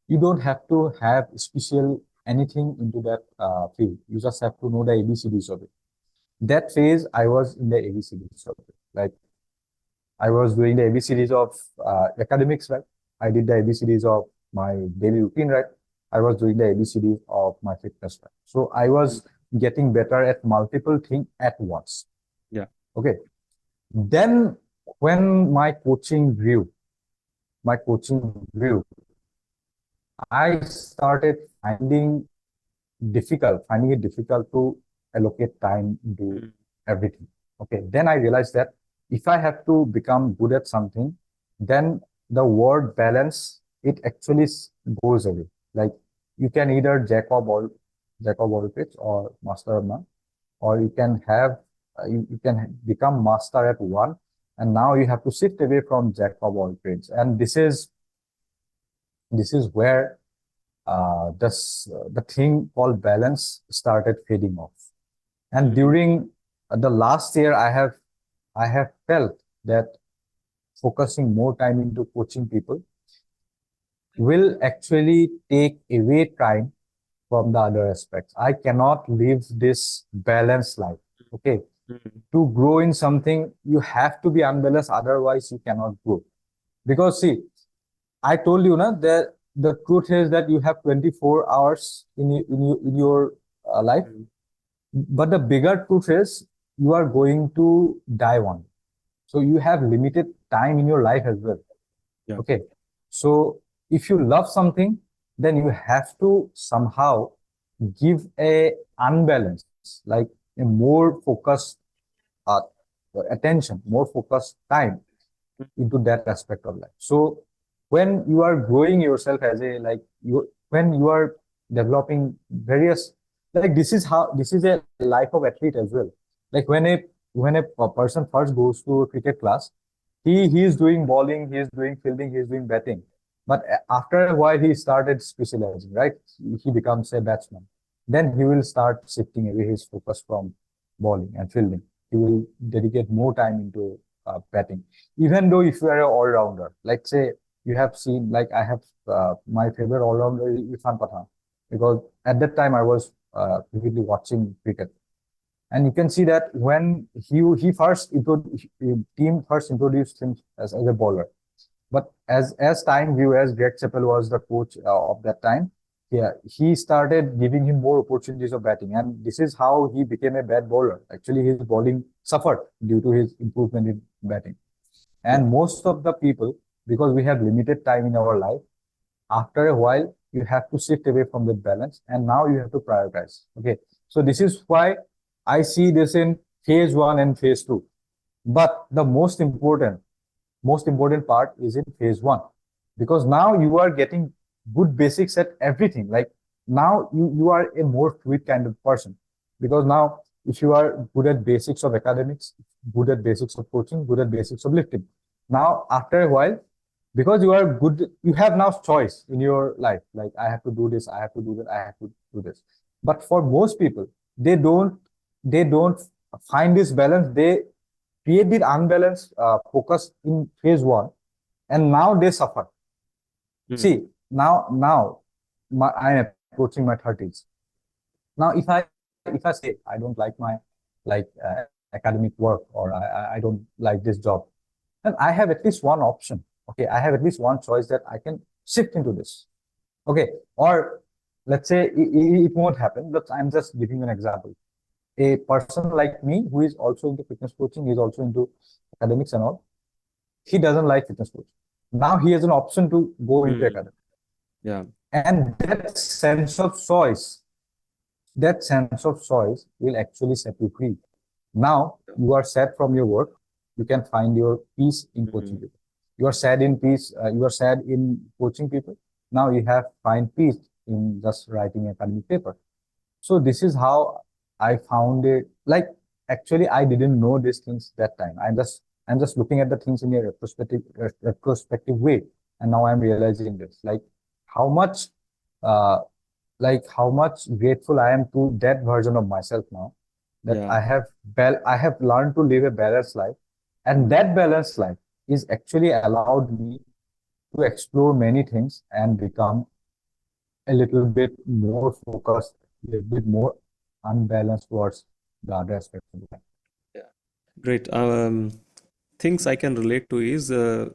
you don't have to have special anything into that field. You just have to know the ABCDs of it. That phase, I was in the ABCDs of it. Like I was doing the ABCDs of academics, right? I did the ABCDs of my daily routine, right? I was doing the ABCDs of my fitness, right? So I was getting better at multiple things at once. Yeah. Okay. Then when my coaching grew, I started finding it difficult to allocate time to everything. Okay. Then I realized that if I have to become good at something, then the word balance, it actually goes away. Like you can either jack of all trades or master of none, or you can have, you can become master at one. And now you have to shift away from jack of all trades. And this is where the thing called balance started fading off. And during the last year, I have felt that focusing more time into coaching people will actually take away time from the other aspects. I cannot live this balanced life. Okay. To grow in something, you have to be unbalanced. Otherwise, you cannot grow. Because see, I told you that the truth is that you have 24 hours in your life. But the bigger truth is you are going to die one. So you have limited time in your life as well. Yeah. Okay. So if you love something, then you have to somehow give a unbalance, like a more focused attention, more focused time into that aspect of life. So when you are growing yourself as a when you are developing various like this is a life of athlete as well. Like when a person first goes to a cricket class, he is doing bowling, he is doing fielding, he is doing batting. But after a while, he started specializing, right? He becomes a batsman. Then he will start shifting away his focus from bowling and fielding. He will dedicate more time into batting. Even though if you are an all-rounder, like say you have seen, like I have my favorite all-rounder is Irfan Pathan, because at that time I was vividly watching cricket. And you can see that when he first team first introduced him as a bowler, but as time grew, as Greg Chappell was the coach of that time, yeah, he started giving him more opportunities of batting, and this is how he became a bad bowler. Actually, his bowling suffered due to his improvement in batting. Yeah. And most of the people, because we have limited time in our life, after a while, you have to shift away from that balance, and now you have to prioritize. Okay, so this is why I see this in phase 1 and phase 2. But the most important part is in phase 1, because now you are getting good basics at everything. Like now you are a more fluid kind of person, because now if you are good at basics of academics, good at basics of coaching, good at basics of lifting, now after a while, because you are good, you have now choice in your life. Like I have to do this, I have to do that, I have to do this. But for most people, they don't find this balance. They create the unbalanced focus in phase 1, and now they suffer. See, now I'm approaching my 30s. Now, if I say I don't like my like academic work, or I don't like this job, then I have at least one option. Okay, I have at least one choice that I can shift into this. Okay, or let's say it won't happen, but I'm just giving you an example. A person like me who is also into fitness coaching, is also into academics and all, he doesn't like fitness coaching. Now he has an option to go into academics. Yeah. And that sense of choice will actually set you free. Now you are sad from your work, you can find your peace in coaching people. You are sad in coaching people. Now you have find peace in just writing academic paper. So this is how I found it. Like actually, I didn't know these things that time. I'm just looking at the things in a retrospective way, and now I'm realizing this. Like how much grateful I am to that version of myself now, that Yeah. I have learned to live a balanced life, and that balanced life is actually allowed me to explore many things and become a little bit more focused, a little bit more unbalanced towards the other aspects of life. Yeah. Great. Things I can relate to is the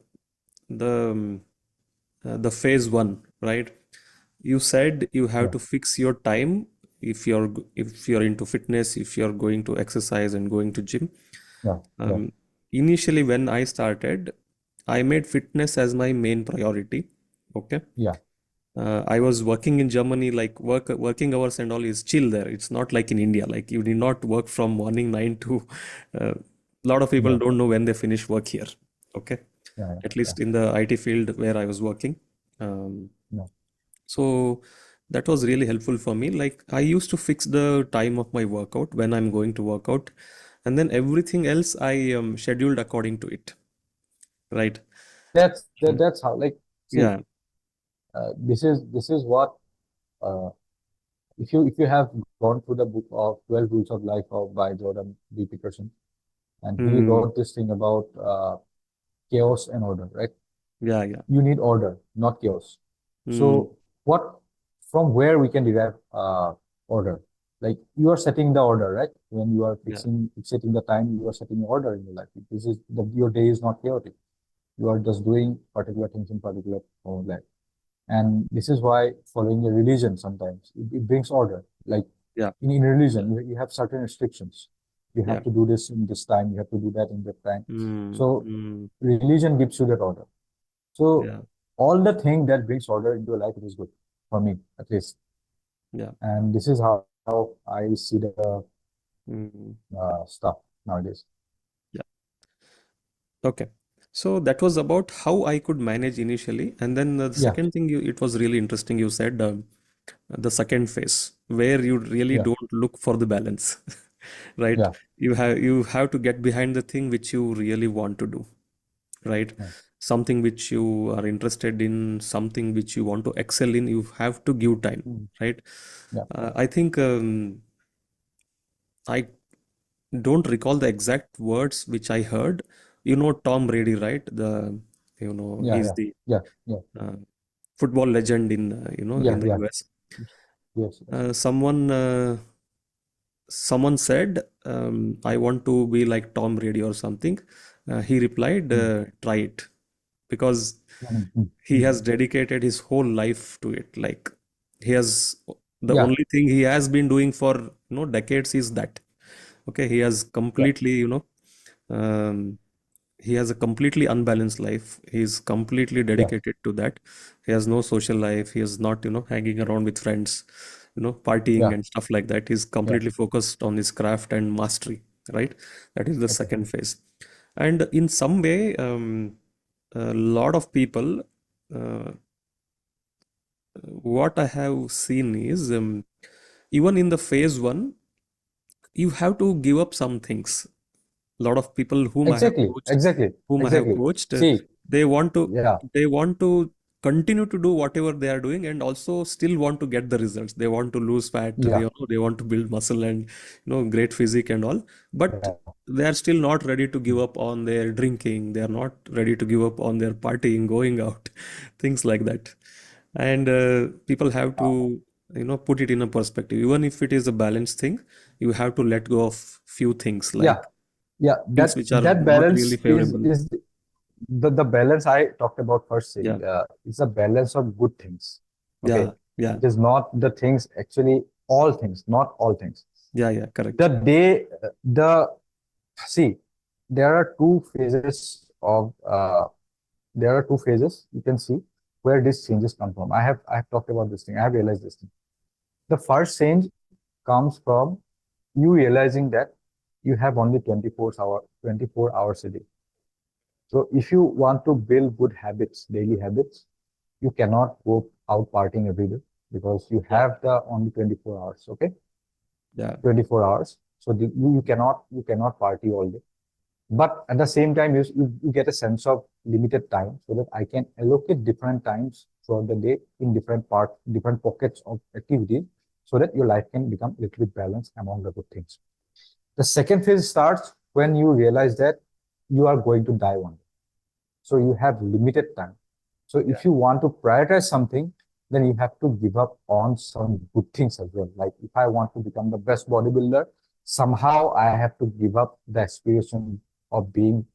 the phase 1, right? You said you have Yeah, to fix your time if you're into fitness, if you're going to exercise and going to gym. yeah, yeah, Um, Initially, when I started, I made fitness as my main priority. Okay. yeah, I was working in Germany, like working hours and all is chill there. It's not like in India, like you need not work from morning 9 to. A lot of people yeah, don't know when they finish work here. Okay, yeah, at yeah, least in the IT field where I was working. Um, yeah. so that was really helpful for me. Like I used to fix the time of my workout when I'm going to work out, and then everything else I scheduled according to it. Right. That's how, like, see, Yeah. this is what, uh, if you have gone through the book of 12 Rules of Life of by Jordan B. Peterson, and he Mm, wrote this thing about chaos and order, right? yeah. Yeah. You need order, not chaos. Mm, So what, from where we can derive order? Like you are setting the order, right? When you are yeah. fixing the time, you are setting order in your life. This is your day is not chaotic. You are just doing particular things in particular life. And this is why following a religion sometimes it brings order. Like Yeah. in religion, you have certain restrictions. You Yeah. have to do this in this time. You have to do that in that time. Mm, So mm, religion gives you that order. So yeah. all the thing that brings order into your life, it is good for me at least. Yeah. And this is how I see the Mm, stuff nowadays. yeah. Okay. So that was about how I could manage initially. And then the Yeah, second thing it was really interesting. You said the second phase. where you really Yeah. don't look for the balance, right? Yeah. You have to get behind the thing which you really want to do, right? Yeah. Something which you are interested in, something which you want to excel in, you have to give time, Mm. right? Yeah. I think I don't recall the exact words which I heard. You know Tom Brady, right? Yeah. He's Yeah. the Yeah. Yeah. uh, football legend in Yeah. in the Yeah. US. Yes. Yes. Someone said, I want to be like Tom Brady or something. He replied, Mm. try it, because Mm. Mm. he Mm. has dedicated his whole life to it. Like, he has the Yeah. only thing he has been doing for decades is that. Okay, he has Yeah. completely, um, he has a completely unbalanced life. He's completely Yeah. dedicated to that. He has no social life. He is not, hanging around with friends, partying Yeah. and stuff like that. He's Yeah. completely focused on his craft and mastery, right? That is the Okay. second phase. And in some way, a lot of people, uh, what I have seen is, even in the phase one, you have to give up some things. A lot of people Exactly. Exactly. whom I have Exactly. coached, See. they want to Yeah. they want to continue to do whatever they are doing and also still want to get the results. They want to lose fat, Yeah. they want to build muscle and great physique and all, but Yeah. they are still not ready to give up on their drinking. They are not ready to give up on their partying, going out, things like that. And people have Uh, to put it in a perspective. Even if it is a balanced thing, you have to let go of few things, yeah. like Yeah. things That which are that not really balance favorable. is the balance I talked about first Yeah, thing. It's a balance of good things. Okay. yeah, yeah, It is not the things actually all things, not all things. yeah, yeah, The correct. day the see there are two phases of there are two phases you can see where these changes come from. I have talked about this thing. I have realized this thing. The first change comes from you realizing that you have only 24 hours a day. So if you want to build good habits, daily habits, you cannot go out partying every day because you Yeah, have the only 24 hours. Okay, yeah, 24 hours. So you cannot party all day. But at the same time, you get a sense of limited time so that I can allocate different times throughout the day in different pockets of activity so that your life can become a little bit balanced among the good things. The second phase starts when you realize that you are going to die one day. So you have limited time. So yeah, if you want to prioritize something, then you have to give up on some good things as well. Like if I want to become the best bodybuilder, somehow I have to give up the aspiration of being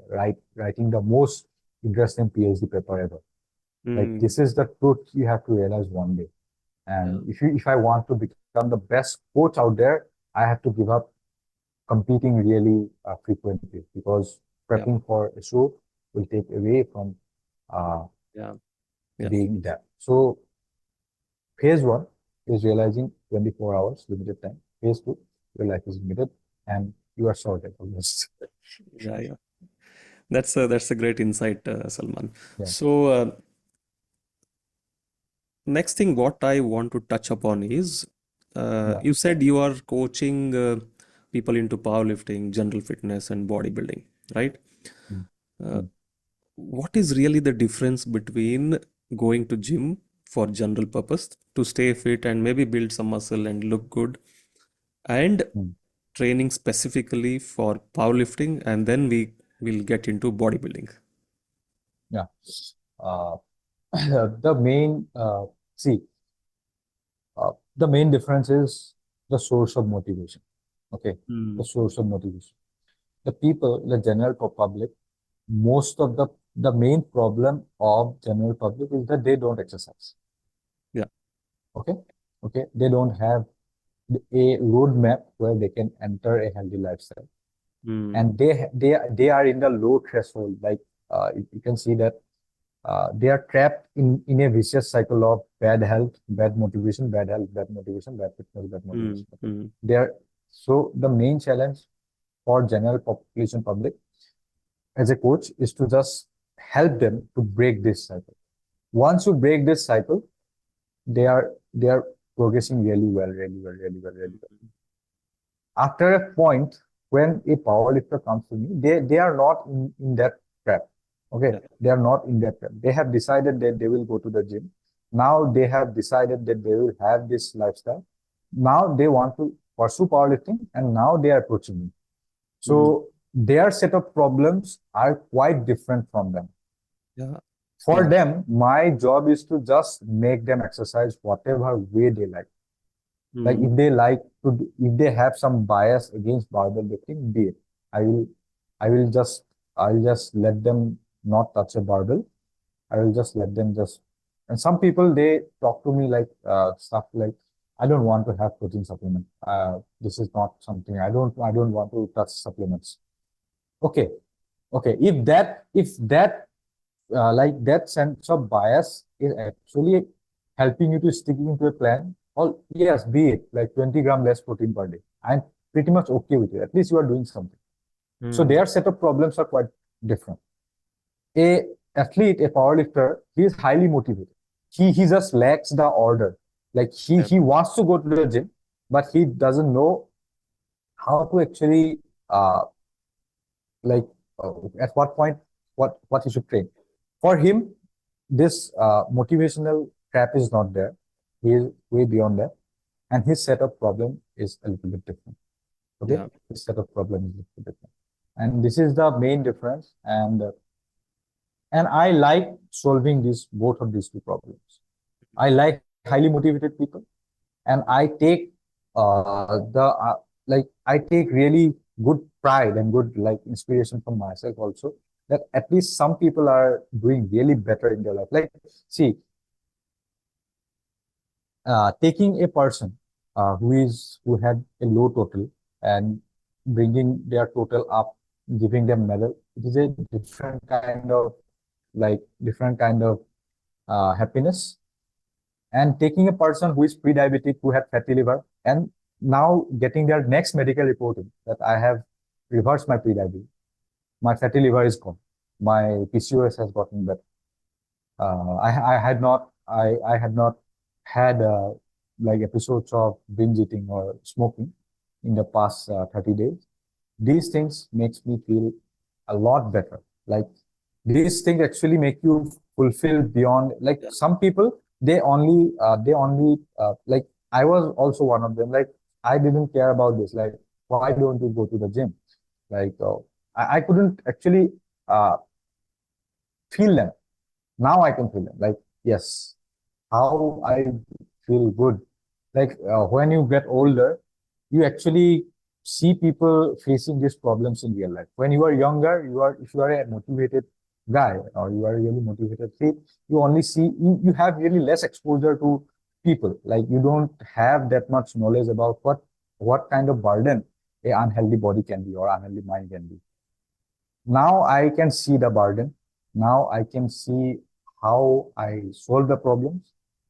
writing the most interesting PhD paper ever. Like mm, this is the truth you have to realize one day. yeah, And if I want to become the best coach out there, I have to give up competing really frequently because yeah, prepping for a show will take away from uh, yeah, yeah, being there. So phase one is realizing 24 hours limited time. Phase two, your life is limited and you are sorted almost. yeah, yeah. That's a great insight, Salman. Yeah, So next thing, what I want to touch upon is, yeah, you said you are coaching people into powerlifting, general fitness, and bodybuilding, right? mm, Uh, mm, what is really the difference between going to gym for general purpose to stay fit and maybe build some muscle and look good, and mm, training specifically for powerlifting, and then we will get into bodybuilding? yeah. Uh, the main see the main difference is the source of motivation. Okay, the Mm, source of motivation. The people, the general public, most of the main problem of general public is that they don't exercise. yeah. Okay, okay, they don't have a roadmap where they can enter a healthy lifestyle, Mm, and they are in the low threshold. Like you can see that they are trapped in a vicious cycle of bad health, bad motivation, bad health, bad motivation, bad fitness, bad mm, motivation. Okay, mm, they are so the main challenge for general population public as a coach is to just help them to break this cycle. Once you break this cycle, they are progressing really well, really well, really well, really well. After a point, when a powerlifter comes to me, they are not in that trap. Okay, Yeah. they are not in that trap. They have decided that they will go to the gym. Now they have decided that they will have this lifestyle. Now they want to pursue powerlifting, and now they are approaching me. Mm. So their set of problems are quite different from them. Yeah. For Yeah. them, my job is to just make them exercise whatever way they like. Like Mm. if they like to, if they have some bias against barbell lifting, be it. I will, I will just, I'll just let them not touch a barbell. I will just let them just. And some people they talk to me like stuff like, I don't want to have protein supplement. This is not something I don't want to touch supplements. Okay, okay. If that like that sense of bias is actually helping you to stick into a plan, or yes, be it like 20 gram less protein per day. I'm pretty much okay with it. At least you are doing something. So Mm. their set of problems are quite different. A athlete, a powerlifter, he is highly motivated. He just lacks the order. Like Yeah. he wants to go to the gym, but he doesn't know how to actually like at what point what he should train. For him, this motivational trap is not there. He is way beyond that, and his set of problem is a little bit different. Okay, Yeah. his set of problem is a little bit different, and this is the main difference. And I like solving these both of these two problems. I like highly motivated people, and I take the like I take really good pride and good like inspiration from myself also, that at least some people are doing really better in their life. Like, see, taking a person who had a low total and bringing their total up, giving them medal, it is a different kind of happiness. And taking a person who is pre-diabetic, who had fatty liver, and now getting their next medical reporting that I have reversed my pre-diabetes, my fatty liver is gone, my PCOS has gotten better. I had not had like episodes of binge eating or smoking in the past 30 days. These things makes me feel a lot better. Like these things actually make you fulfill beyond, like Yeah. some people, they only like I was also one of them. Like I didn't care about this. Like, why don't you go to the gym? Like I couldn't actually uh, feel them. Now I can feel them. Like, yes, how I feel good. Like when you get older, you actually see people facing these problems in real life. When you are younger, if you are a motivated guy or you are a really motivated kid, you only see, you have really less exposure to people. Like you don't have that much knowledge about what kind of burden a unhealthy body can be or unhealthy mind can be. Now I can see the burden. Now I can see how I solve the problems.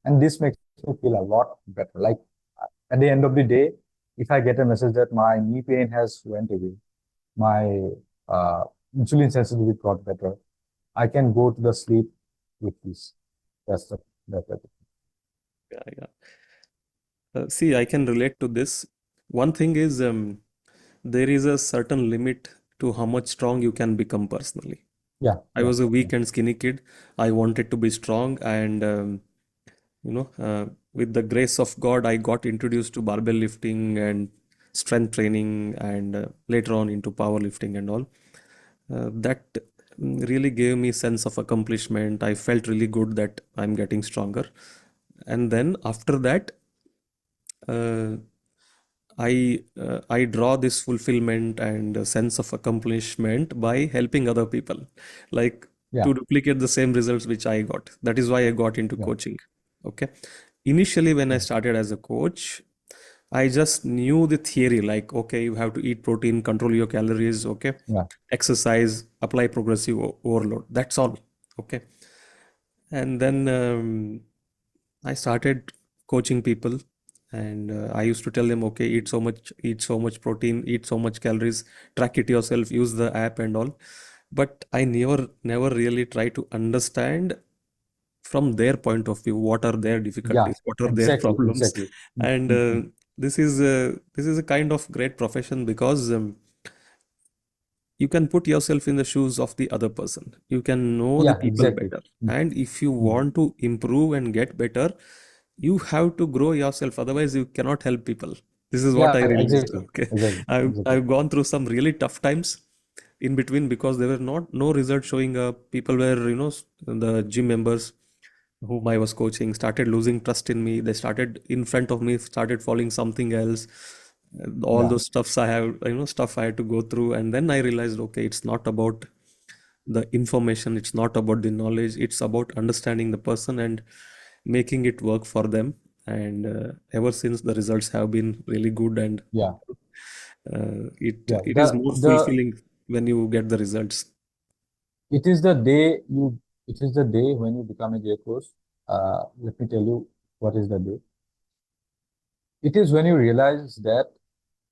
And this makes me feel a lot better. Like at the end of the day, if I get a message that my knee pain has went away, my uh, insulin sensitivity got better, I can go to the sleep with peace. That's the, that's it. Yeah. Yeah. See, I can relate to this. One thing is, there is a certain limit to how much strong you can become personally. Yeah, I yeah, was a yeah, weak and skinny kid. I wanted to be strong, and you know, with the grace of God, I got introduced to barbell lifting and strength training, and later on into powerlifting and all. That really gave me sense of accomplishment. I felt really good that I'm getting stronger, and then after that, uh, I draw this fulfillment and a sense of accomplishment by helping other people, like yeah, to duplicate the same results which I got. That is why I got into yeah, coaching. Okay. Initially, when I yeah, started as a coach, I just knew the theory, like, okay, you have to eat protein, control your calories, okay, yeah, exercise, apply progressive overload. That's all. Okay. And then I started coaching people, and I used to tell them, okay, eat so much protein, eat so much calories, track it yourself, use the app and all. But I never really try to understand from their point of view, what are their Yeah, difficulties, what are their exactly, problems. exactly. And this is a kind of great profession because you can put yourself in the shoes of the other person. You can know the Yeah, people exactly. better. And if you Mhm. want to improve and get better, you have to grow yourself. Otherwise, you cannot help people. This is what Yeah, I realized. exactly, Okay. exactly, exactly. I've gone through some really tough times in between because there were not no results showing up. People were, the gym members whom I was coaching started losing trust in me. They started in front of me, started following something else. All Yeah, those stuffs I have, stuff I had to go through. And then I realized, okay, it's not about the information, it's not about the knowledge, it's about understanding the person and making it work for them. And ever since, the results have been really good, and yeah, yeah. it is more The fulfilling when you get the results. it is the day you it is the day when you become a J coach. Let me tell you what is the day. It is when you realize that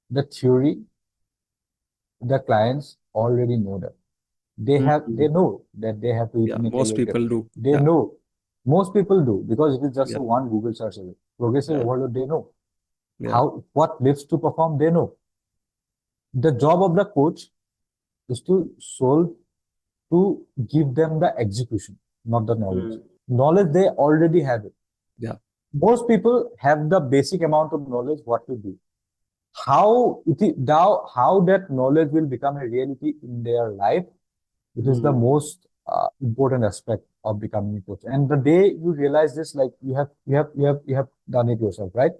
the theory, the clients already know that. They Mhm. know that they have to eat Yeah, in a most calorie people deficit. do. They Yeah, know. Most people do because it is just yeah, a one Google search away. Progressive yeah, overload, they know. yeah. How what lifts to perform, they know. The job of the coach is to solve, to give them the execution, not the knowledge. Mm. Knowledge, they already have it. Yeah. Most people have the basic amount of knowledge what to do. How it is now, how that knowledge will become a reality in their life, it is the Mm. most important aspect of becoming a coach. And the day you realize this, like you have done it yourself, right?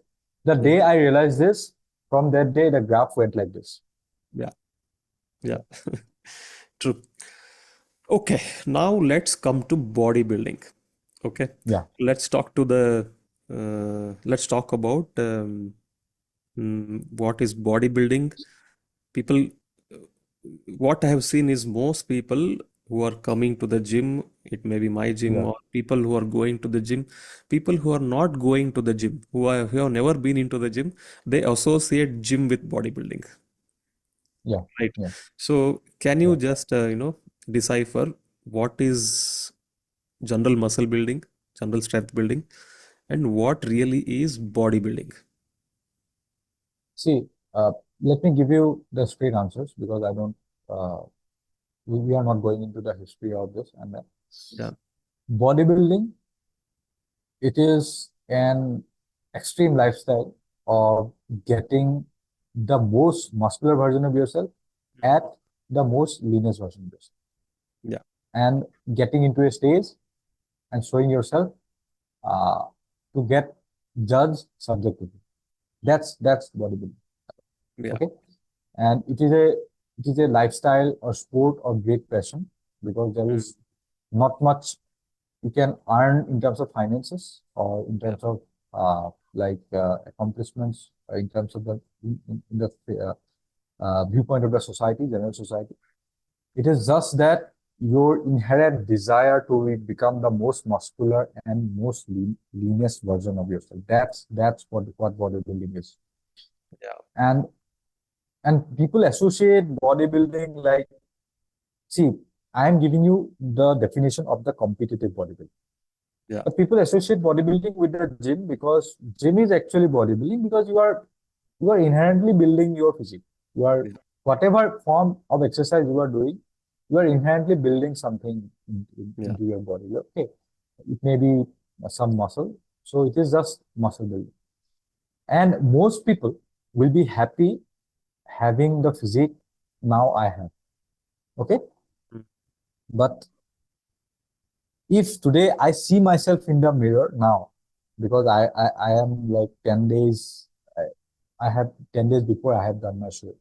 The Yeah, day I realized this, from that day the graph went like this. yeah, yeah. True. Okay, now let's come to bodybuilding. Okay, Yeah, let's talk about what is bodybuilding. People, uh, what I have seen is most people who are coming to the gym, it may be my gym, yeah, or people who are going to the gym, people who are not going to the gym, who have never been into the gym, they associate gym with bodybuilding, yeah, right? yeah, So, can you yeah. just, decipher what is general muscle building, general strength building, and what really is bodybuilding? See, let me give you the straight answers because I don't. Uh, we are not going into the history of this and that. Yeah. Bodybuilding, it is an extreme lifestyle of getting the most muscular version of yourself at the most leanest version of yourself, Yeah. and getting into a stage and showing yourself uh, to get judged subjectively. That's bodybuilding. Yeah. Okay, and it is a lifestyle or sport of great passion because there Mm. is not much you can earn in terms of finances or in Yeah. terms of accomplishments, in terms of in the viewpoint of the society, general society. It is just that your inherent desire to become the most muscular and most leanest version of yourself. That's what bodybuilding is. Yeah. And people associate bodybuilding like, see, I am giving you the definition of the competitive bodybuilding. Yeah. But people associate bodybuilding with the gym because gym is actually bodybuilding because you are inherently building your physique. You are Yeah. whatever form of exercise you are doing, you are inherently building something Yeah. into your body. Okay, it may be some muscle, so it is just muscle building. And most people will be happy having the physique now I have. Okay, Mm. but if today I see myself in the mirror now, because I am like 10 days, I have 10 days before I have done my show.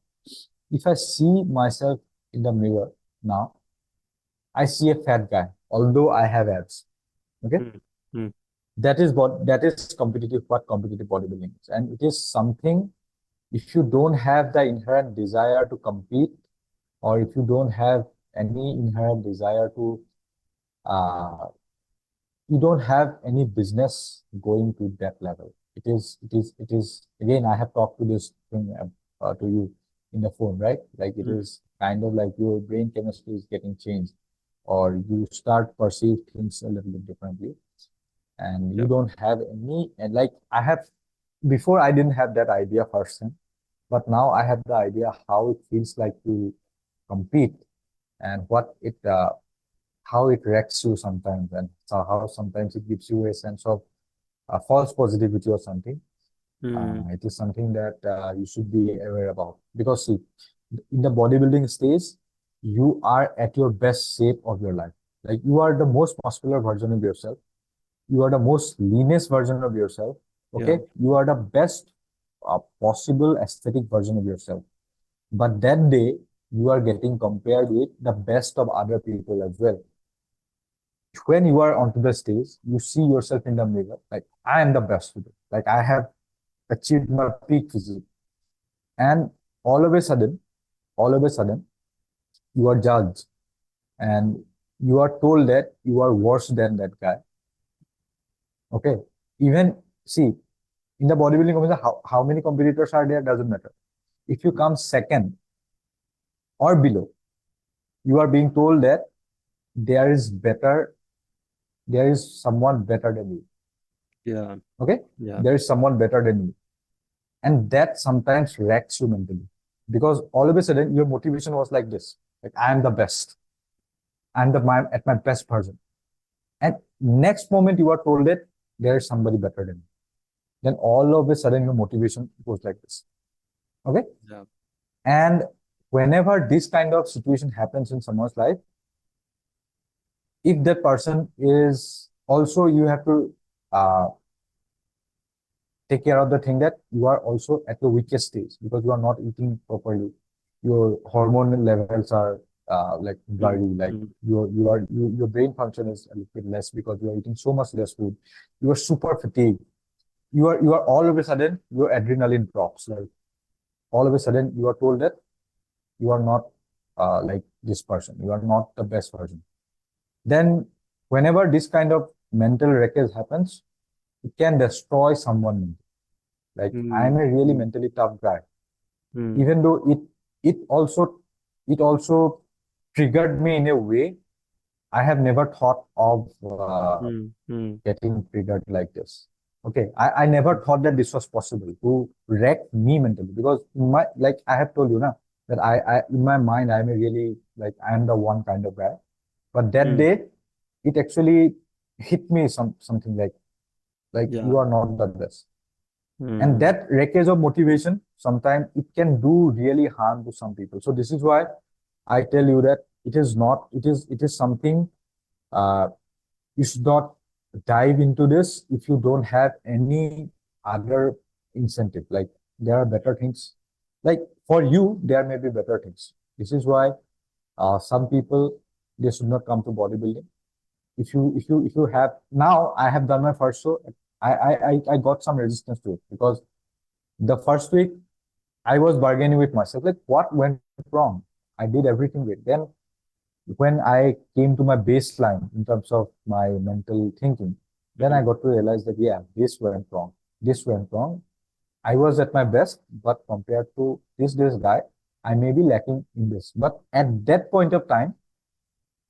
If I see myself in the mirror now, I see a fat guy, although I have abs. Okay. Mm. Mm. That is competitive, what competitive bodybuilding is. And it is something, if you don't have the inherent desire to compete, or if you don't have any inherent desire to uh, you don't have any business going to that level. It is, again, I have talked to this thing to you in the phone, right? Like it Mm. is kind of like your brain chemistry is getting changed. or you start perceive things a little bit differently, and you Yeah. don't have any, and like I have, before I didn't have that idea firsthand, but now I have the idea how it feels like to compete, and what it how it wrecks you sometimes, and so how sometimes it gives you a sense of false positivity or something. Mm. It is something that you should be aware about, because see, in the bodybuilding stage, you are at your best shape of your life. Like you are the most muscular version of yourself. You are the most leanest version of yourself. Yeah. Okay, you are the best possible aesthetic version of yourself. But that day, you are getting compared with the best of other people as well. When you are onto the stage, you see yourself in the mirror, like I am the best today. Like I have achieved my peak physique. And all of a sudden, all of a sudden, you are judged, and you are told that you are worse than that guy. Okay. Even see, in the bodybuilding competition, how many competitors are there doesn't matter. If you come second or below, you are being told that there is better, there is someone better than you. Yeah. Okay. Yeah. There is someone better than you. And that sometimes wrecks you mentally, because all of a sudden your motivation was like this, like I am the best. I'm at my best version. And next moment you are told that there is somebody better than you. Then all of a sudden your motivation goes like this. Okay. Yeah. And whenever this kind of situation happens in someone's life, if that person is also, you have to uh, take care of the thing that you are also at the weakest stage, because you are not eating properly. Your hormone levels are like blurry, Mm. like Mm. your brain function is a little bit less because you are eating so much less food. You are super fatigued. You are all of a sudden your adrenaline drops. Like all of a sudden you are told that you are not like this person. You are not the best version. Then whenever this kind of mental wreckage happens, it can destroy someone. Like I'm Mm. a really Mm. mentally tough guy, Mm. even though it also it also triggered me in a way I have never thought of Mm. Mm. getting triggered like this. Okay, I never thought that this was possible to wreck me mentally, because in my, like I have told you now, that I in my mind I'm a really, like I am the one kind of guy. But that Mm. day it actually hit me something like Yeah. you are not the best. And Mm. that wreckage of motivation, sometimes it can do really harm to some people. So this is why I tell you that it is not, it is something, uh, you should not dive into this if you don't have any other incentive. Like there are better things. Like for you, there may be better things. This is why some people, they should not come to bodybuilding. If you have, now I have done my first show. I got some resistance to it, because the first week I was bargaining with myself, like what went wrong? I did everything right. Then when I came to my baseline in terms of my mental thinking, then I Mm. got to realize that yeah, this went wrong. This went wrong. I was at my best, but compared to this guy, I may be lacking in this. But at that point of time,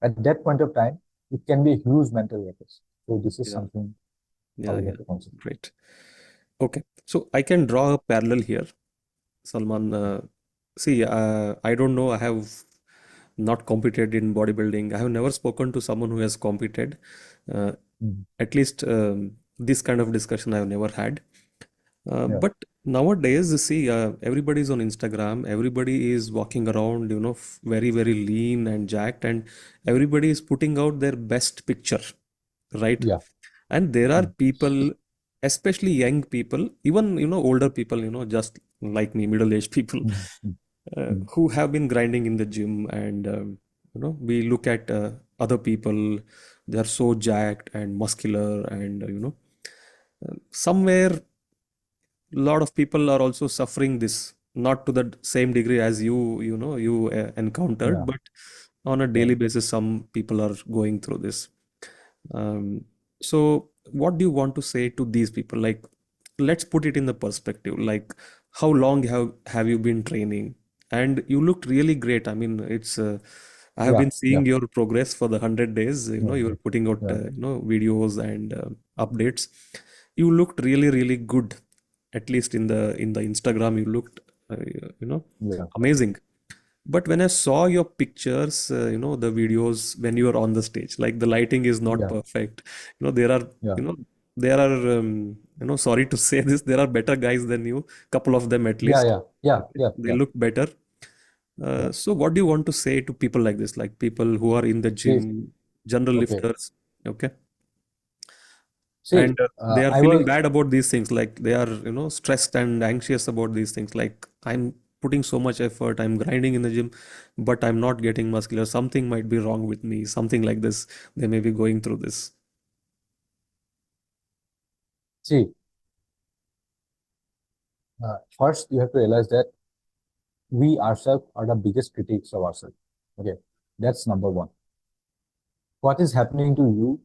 it can be a huge mental weakness. So this is Yeah. something I Yeah. would Yeah. like to consider. Great. Okay. So I can draw a parallel here, Salman. See, I don't know. I have not competed in bodybuilding. I have never spoken to someone who has competed. Uh, Mm. at least this kind of discussion I have never had. Yeah, But nowadays, you see, everybody is on Instagram. Everybody is walking around, very, very lean and jacked, and everybody is putting out their best picture, right? yeah, And there are mm, people, especially young people, even older people, just like me, middle-aged people, mm, mm, mm, who have been grinding in the gym, and we look at other people, they are so jacked and muscular, and somewhere a lot of people are also suffering this, not to the same degree as you encountered, yeah, but on a yeah. daily basis some people are going through this. So what do you want to say to these people? Like, let's put it in the perspective, like how long have you been training? And you looked really great. I mean, it's I have Yeah, been yeah, seeing your progress for the 100 days. yeah, You're putting out, yeah, videos and updates. You looked really, really good. At least in the Instagram, you looked, you know, yeah, amazing. But when I saw your pictures, the videos when you are on the stage, like the lighting is not yeah, perfect. There are, yeah, you know, there are, sorry to say this, there are better guys than you, couple of them at yeah, least. yeah, yeah, Okay. yeah, They yeah, look better. yeah. So what do you want to say to people like this, like people who are in the See, gym, general okay. lifters, okay, See, and they are I feeling was, bad about these things, like they are, stressed and anxious about these things, like I'm putting so much effort, I'm grinding in the gym, but I'm not getting muscular. Something might be wrong with me, something like this. They may be going through this. see, first you have to realize that we ourselves are the biggest critics of ourselves. Okay, that's number one. What is happening to you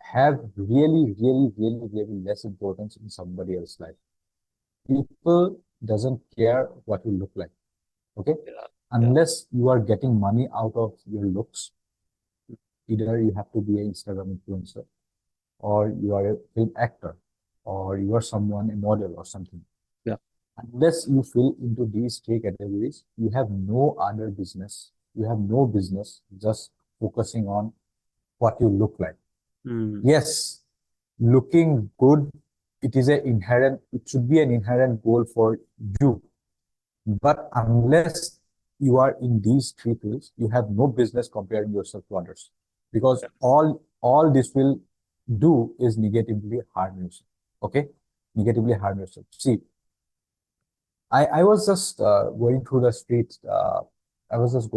have really, really, really, really less importance in somebody else's life. People doesn't care what you look like. Okay, Yeah, yeah. unless you are getting money out of your looks, either you have to be an Instagram influencer, or you are a film actor, or you are someone, a model or something. Yeah. Unless you fill into these three categories, you have no other business. You have no business just focusing on what you look like. Mm, Yes, looking good, it should be an inherent goal for you. But unless you are in these three fields, you have no business comparing yourself to others. Because yeah. all this will do is negatively harm yourself. Okay? Negatively harm yourself. See, I was just going through the street. I was just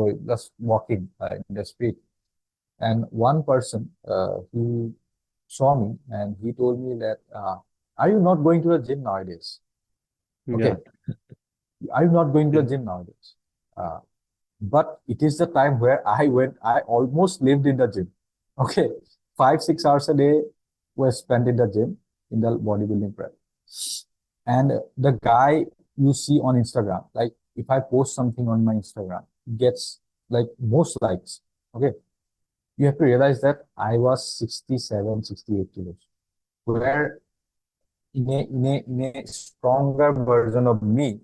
walking in the street, and one person he saw me and he told me that, "Are you not going to the gym nowadays? Yeah. Okay, are you not going to the gym nowadays?" Uh, but it is the time where I almost lived in the gym. Okay, 5 6 hours a day was spent in the gym in the bodybuilding prep. And the guy you see on Instagram, like if I post something on my Instagram, gets like most likes. Okay. You have to realize that I was 67, 68 kilos, where in a stronger version of me,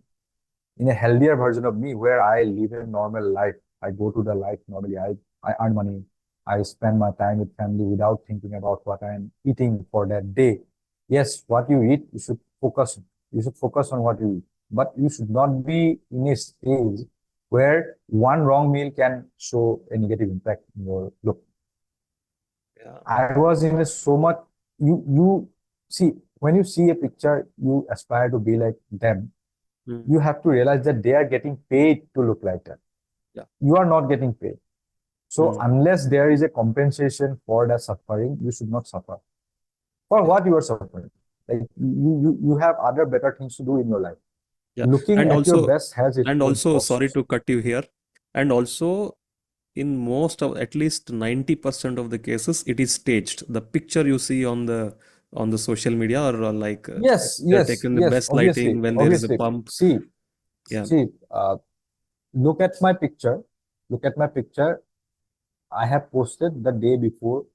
in a healthier version of me, where I live a normal life. I go to the life normally. I earn money. I spend my time with family without thinking about what I'm eating for that day. Yes, what you eat, you should focus on. You should focus on what you eat. But you should not be in a stage where one wrong meal can show a negative impact in your look. Yeah. I was in a so much, you see, when you see a picture, you aspire to be like them. Mm, You have to realize that they are getting paid to look like that. yeah. You are not getting paid. So Mm, unless there is a compensation for the suffering, you should not suffer. For yeah. what you are suffering? Like you have other better things to do in your life. Yeah. Looking And at your also, best has its and own also, sorry costs. to cut you here. And also, in most of at least 90% of the cases, it is staged. The picture you see on the social media, or like Yes, they're yes, taken the yes. best Obviously, lighting when there is a obviously. pump. See, Yeah. see. Look at my picture. Look at my picture. I have posted the day before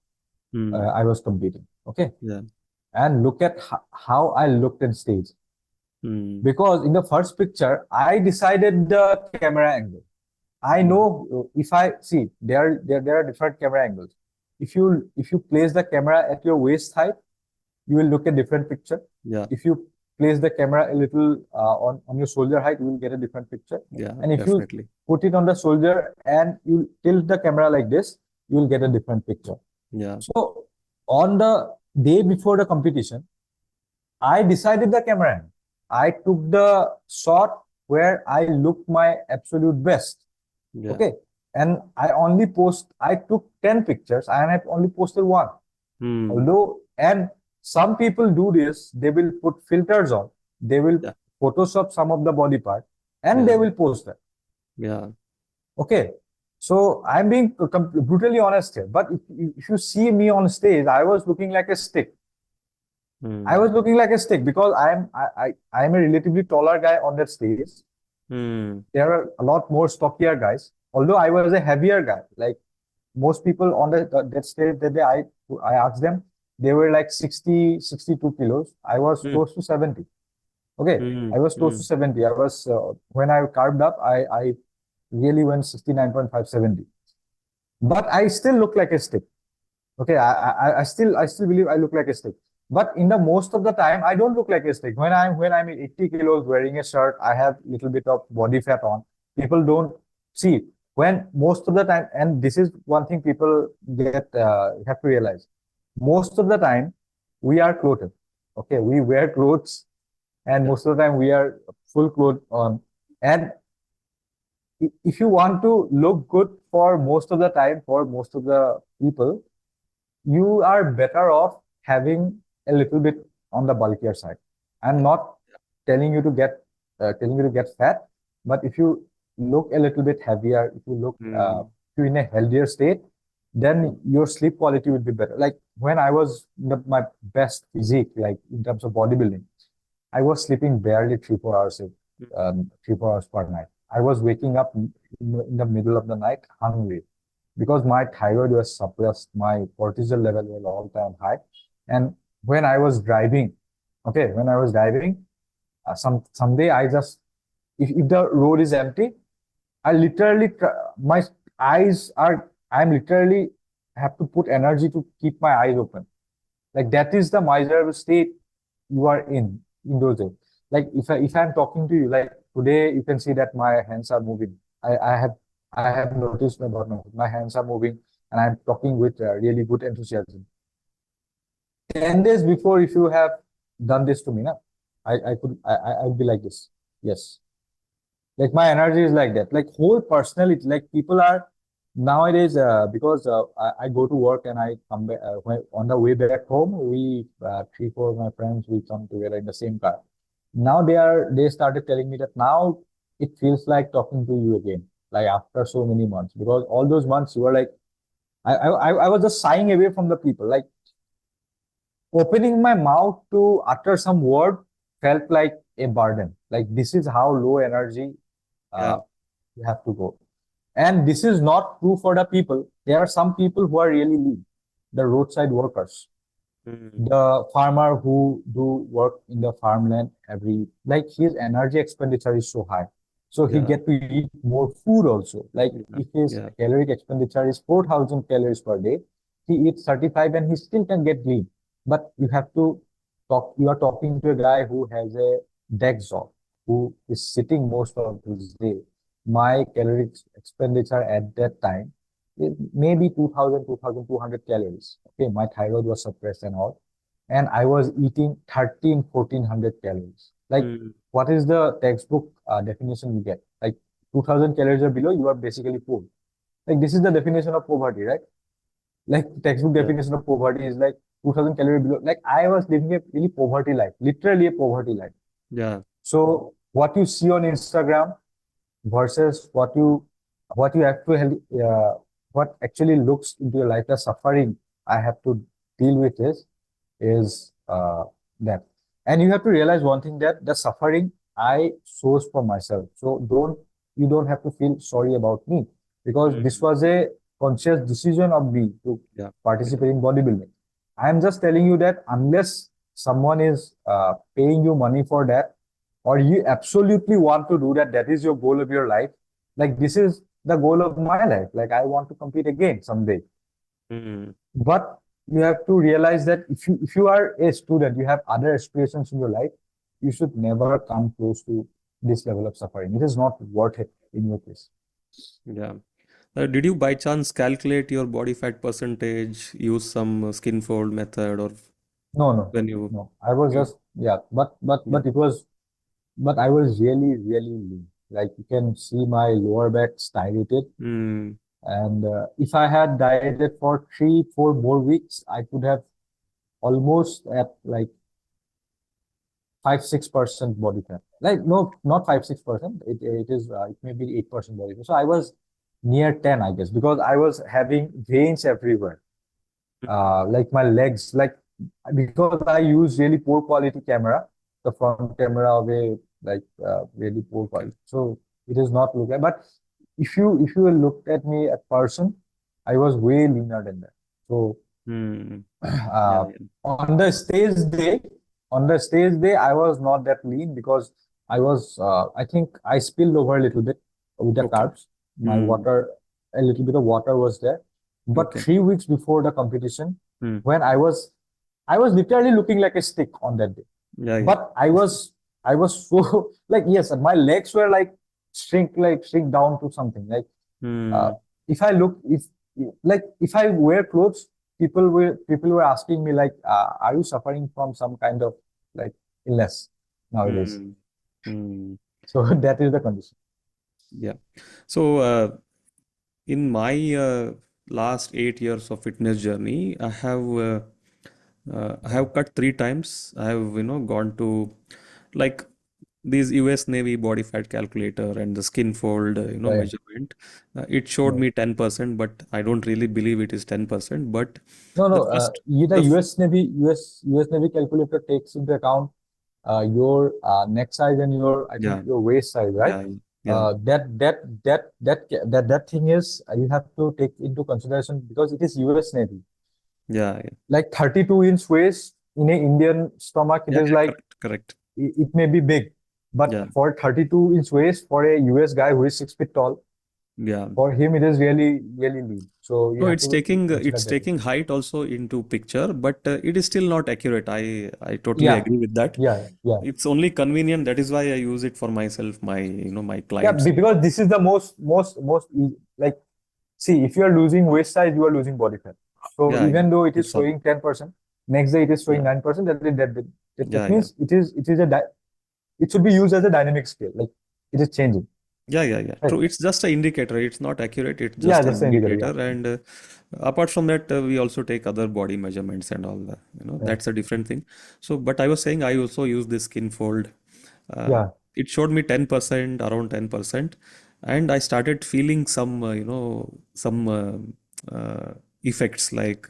Hmm. I was competing. Okay, Yeah. and look at how I looked on stage. Hmm. Because in the first picture, I decided the camera angle. I Hmm. know if I see there are different camera angles. If you place the camera at your waist height, you will look at different picture. Yeah. If you place the camera a little on your shoulder height, you will get a different picture. Yeah. And if you Definitely. put it on the shoulder and you tilt the camera like this, you will get a different picture. Yeah. So on the day before the competition, I decided the camera angle. I took the shot where I looked my absolute best. Yeah. Okay. And I took 10 pictures and I've only posted one. Hmm. And some people do this, they will put filters on, they will Yeah. Photoshop some of the body part and they Yeah. will post that. Yeah. Okay. So I'm being brutally honest here. But if you see me on stage, I was looking like a stick. I Hmm. was looking like a stick because I'm a relatively taller guy on that stage. Hmm. There are a lot more stockier guys. although I was a heavier guy, like most people on that stage that day, I asked them, they were like 60, 62 kilos. I was Mm, close to 70. Okay, I mm, was close to mm, 70. I was when I carved up, I really went 69.5, 70. But I still look like a stick. Okay, I still believe I look like a stick. But in the most of the time, I don't look like a stick. When I'm 80 kilos wearing a shirt, I have little bit of body fat on. People don't see it. When most of the time, and this is one thing people have to realize. Most of the time, we are clothed. Okay, we wear clothes, and yeah. most of the time we are full clothes on. And if you want to look good for most of the time, for most of the people, you are better off having a little bit on the bulkier side. I'm not telling you to get fat, but if you look a little bit heavier, Mm, if you're in a healthier state, then your sleep quality would be better. Like when I was in my best physique, like in terms of bodybuilding, I was sleeping barely 3, 4 hours, mm, 3, 4 hours per night. I was waking up in the middle of the night hungry because my thyroid was suppressed, my cortisol level was all time high. And when I was driving, when I was driving, someday I just, if the road is empty, I literally, my eyes are, I'm literally have to put energy to keep my eyes open. Like that is the miserable state you are in those days. Like if I'm talking to you, like today, you can see that my hands are moving. I have noticed about my hands are moving, and I'm talking with really good enthusiasm. 10 days before, if you have done this to me, na, I'd be like this. Yes, like my energy is like that. Like whole personality. Like people are nowadays because I go to work and I come back on the way back home. We 3, 4 of my friends, we come together in the same car. Now they started telling me that now it feels like talking to you again, like after so many months, because all those months you were like, I was just sighing away from the people, like opening my mouth to utter some word felt like a burden. Like this is how low energy uh, yeah. you have to go. And this is not true for the people. There are some people who are really lean, the roadside workers, Mm, the farmer who do work in the farmland like his energy expenditure is so high. So he yeah. get to eat more food also. Like Yeah. if his Yeah. caloric expenditure is 4,000 calories per day, he eats 35 and he still can get lean. But you are talking to a guy who has a desk job, who is sitting most of his day. My caloric expenditure at that time is maybe 2,000, 2,200 calories. Okay, my thyroid was suppressed and all. And I was eating 13, 1,400 calories. Like, Mm, what is the textbook definition you get? Like, 2,000 calories or below, you are basically poor. Like, this is the definition of poverty, right? Like, textbook yeah. definition of poverty is like 2,000 calories below. Like, I was living a really poverty life, literally a poverty life. Yeah. So, what you see on Instagram versus what you have to what actually looks into your life, the suffering I have to deal with is that. And you have to realize one thing, that the suffering I source for myself. So you don't have to feel sorry about me, because this Mm, was a conscious decision of me to yeah. Yeah. participate in bodybuilding. I am just telling you that unless someone is paying you money for that, or you absolutely want to do that, that is your goal of your life. Like this is the goal of my life. Like I want to compete again someday. Mm, But you have to realize that if you are a student, you have other aspirations in your life, you should never come close to this level of suffering. It is not worth it in your case. yeah. Did you by chance calculate your body fat percentage, use some skin fold method, or No, no, when you, no. I was you just, yeah, but yeah. I was really, really lean. Like you can see my lower back styrated. Mm, And if I had dieted for 3, 4 more weeks, I could have almost at like 5, 6% body fat. Like no, not 5, 6%. It may be 8% body fat. So I was near 10, I guess, because I was having veins everywhere. Like my legs, like because I use really poor quality camera, the front camera of a like really poor okay. quality. So it is not look like, but if you looked at me at person, I was way leaner than that. So Hmm. uh, Yeah, yeah. on the stage day, I was not that lean because I think I spilled over a little bit with the Okay. carbs. My Hmm. water, a little bit of water was there. But Okay. 3 weeks before the competition, Hmm. when I was literally looking like a stick on that day. Yeah, yeah. But I was so like, yes, my legs were like shrink down to something. Like uh, Hmm. if I look, if I wear clothes, people were asking me like, are you suffering from some kind of like illness nowadays? Hmm. Hmm. So that is the condition. Yeah. So, in my last 8 years of fitness journey, I have cut 3 times. I have, gone to like these US Navy body fat calculator and the skin fold, Yeah, yeah. measurement. It showed Yeah. me 10%, but I don't really believe it is 10%. But No, the no. first, The the f- US Navy calculator takes into account your neck size and your, I think, yeah, your waist size, right? yeah, yeah, That thing is, you have to take into consideration because it is US Navy. yeah, yeah, Like 32-inch waist in a Indian stomach, it yeah, is yeah, like correct, correct. it may be big, but Yeah, for 32-inch waist for a US guy who is 6 feet tall, yeah. for him it is really really lean. So you No, have to consider it's that. taking height also into picture, but it is still not accurate. I totally Yeah, agree with that. yeah, yeah. It's only convenient. That is why I use it for myself, my Yeah, clients. because this is the most easy. Like, see, if you are losing waist size, you are losing body fat. So Yeah, yeah. even though it is That's all. showing 10%, next day it is showing Yeah, 9%. That yeah, yeah. means it should be used as a dynamic scale. Like it is changing, Yeah, yeah, yeah. right? True. It's just an indicator. It's not accurate. It's Yeah, just an that's the indicator. indicator. Yeah, And apart from that, we also take other body measurements and all that. yeah, That's a different thing. So, but I was saying I also use this skin fold. yeah, It showed me 10%, around 10%. And I started feeling some, some effects like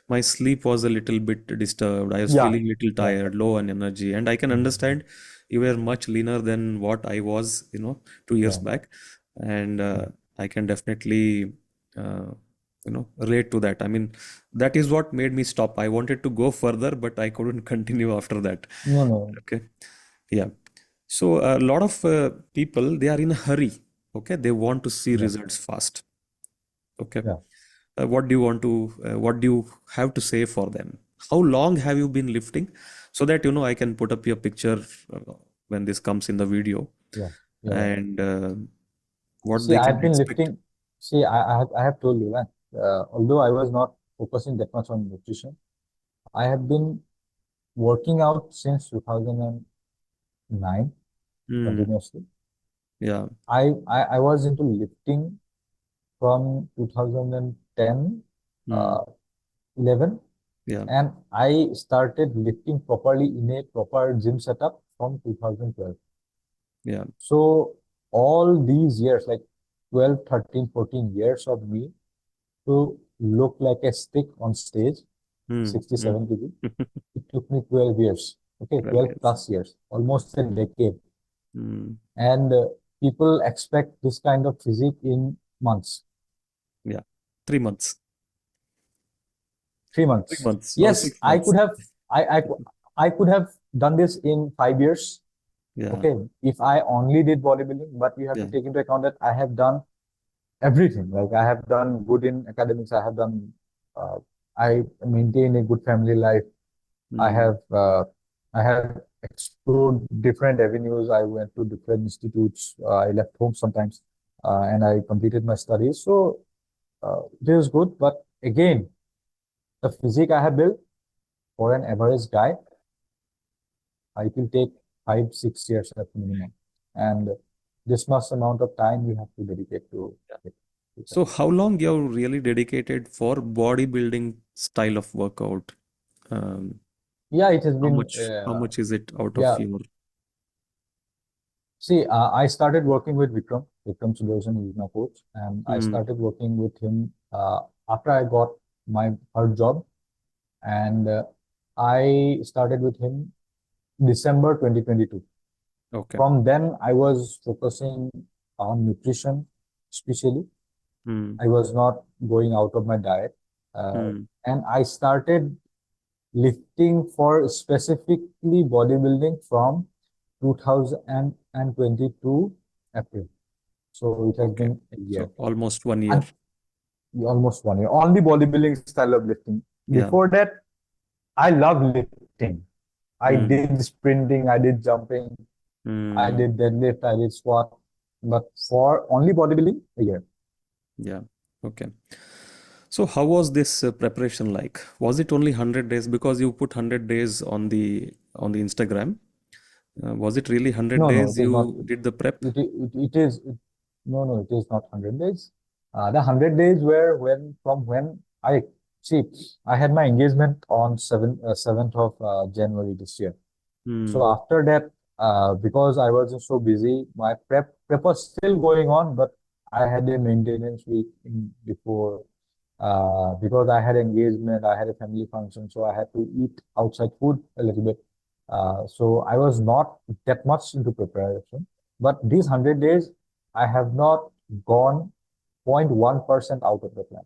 my sleep was a little bit disturbed. I was yeah, feeling little yeah. tired, low on energy. And I can Mhm. understand you were much leaner than what I was, 2 years Yeah, back. And yeah. I can definitely, relate to that. I mean, that is what made me stop. I wanted to go further, but I couldn't continue after that. No, no. Okay. Yeah. So a lot of people, they are in a hurry. Okay. They want to see Yeah, results fast. Okay. yeah. What do you have to say for them? How long have you been lifting? So that, I can put up your picture when this comes in the video, Yeah, yeah. and what See, they can I've been expect. lifting. See, I have told you that although I was not focusing that much on nutrition, I have been working out since 2009 Hmm. continuously. Yeah. I was into lifting from 2010, Hmm. 11, Yeah. and I started lifting properly in a proper gym setup from 2012. Yeah. So all these years, like 12, 13, 14 years of me to look like a stick on stage, Hmm. Hmm. 67 kg. It took me 12 years. Okay, 12 12 years. plus years, almost a decade. Hmm. And people expect this kind of physique in months, Yeah. 3 months. three 3 months. months. 6 Yes, months. I could have done this in 5 years. Yeah. Okay, if I only did bodybuilding, but you have to Yeah. take into account that I have done everything. Like I have done good in academics. Uh, I maintain a good family life. I Hmm. have, uh, I have explored different avenues. I went to different institutes. I left home sometimes, and I completed my studies. So it is good. But again, the physique I have built for an average guy, it will take 5, 6 years at minimum, and this much amount of time you have to dedicate to it. So how long you have really dedicated for bodybuilding style of workout? Um, Yeah, it has how been, much how much is it out of yeah. your See, I started working with Vikram. Vikram Sudarshan is my coach, and I hmm, started working with him after I got my third job, and I started with him December 2022. okay. From then, I was focusing on nutrition. especially. Hmm. I was not going out of my diet. Hmm. And I started lifting for specifically bodybuilding from 2022 April. So it has Okay. been a year, So almost 1 year. and almost 1 year. Only bodybuilding style of lifting. Yeah. Before that, I love lifting. I Hmm. did sprinting, I did jumping, I Hmm. did deadlift, I did squat. But for only bodybuilding, a year. Yeah. Okay. So how was this preparation like? Was it only 100 days? Because you put 100 days on the Instagram. Was it really 100 No, no, it days is not. you did the prep? No, no, it is not 100 days. The 100 days were when I see, I had my engagement on 7th of January this year. So Hmm. after that, because I was so busy, my prep was still going on, but I had a maintenance week before, because I had engagement, I had a family function, so I had to eat outside food a little bit. So I was not that much into preparation. But these 100 days, I have not gone 0.1% out of the plan.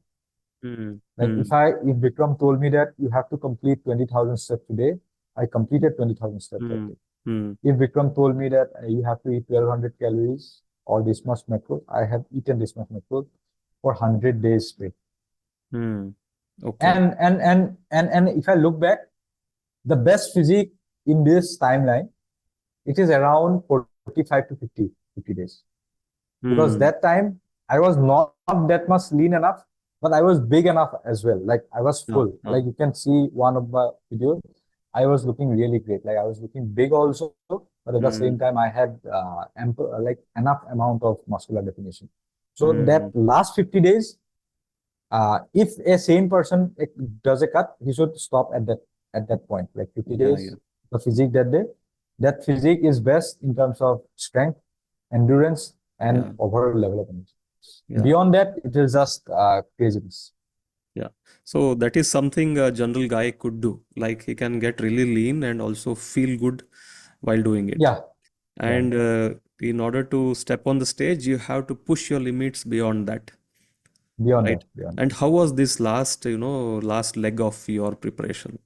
Hmm. Like Hmm. if Vikram told me that you have to complete 20,000 steps today, I completed 20,000 steps that Hmm. day. Hmm. If Vikram told me that you have to eat 1200 calories or this much macros, I have eaten this much macros for 100 days straight. Hmm. Okay. And if I look back, the best physique in this timeline, it is around 45 to 50 days. Because Hmm. that time I was not that much lean enough, but I was big enough as well. Like I was Ah, full. ah. Like you can see one of my videos, I was looking really great. Like I was looking big also, but at the same Hmm. time I had ample, like enough amount of muscular definition. So that Hmm. last 50 days, if a sane person does a cut, he should stop at that point. Like 50 Yeah, yeah, days, the physique that day, that physique is best in terms of strength, endurance, and yeah, overall level of energy. yeah, Beyond that, it is just craziness. yeah. So that is something a general guy could do. Like he can get really lean and also feel good while doing it. Yeah, yeah, And in order to step on the stage, you have to push your limits beyond that, beyond right? that, beyond that. And how was this last leg of your preparation?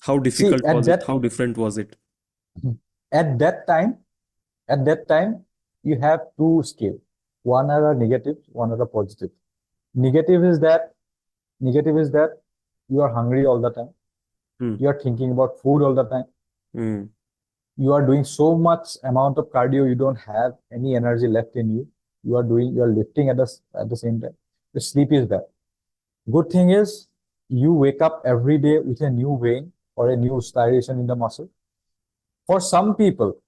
How See, difficult was it? How different was it? at that time, at that time, you have two scale. One are a negative, one are a positive. Negative is that, negative is that you are hungry all the time. Hmm. You are thinking about food all the time. Hmm. You are doing so much amount of cardio, you don't have any energy left in you. You are lifting at the same time. The sleep is bad. Good thing is you wake up every day with a new vein or a new striation in the muscle. For some people,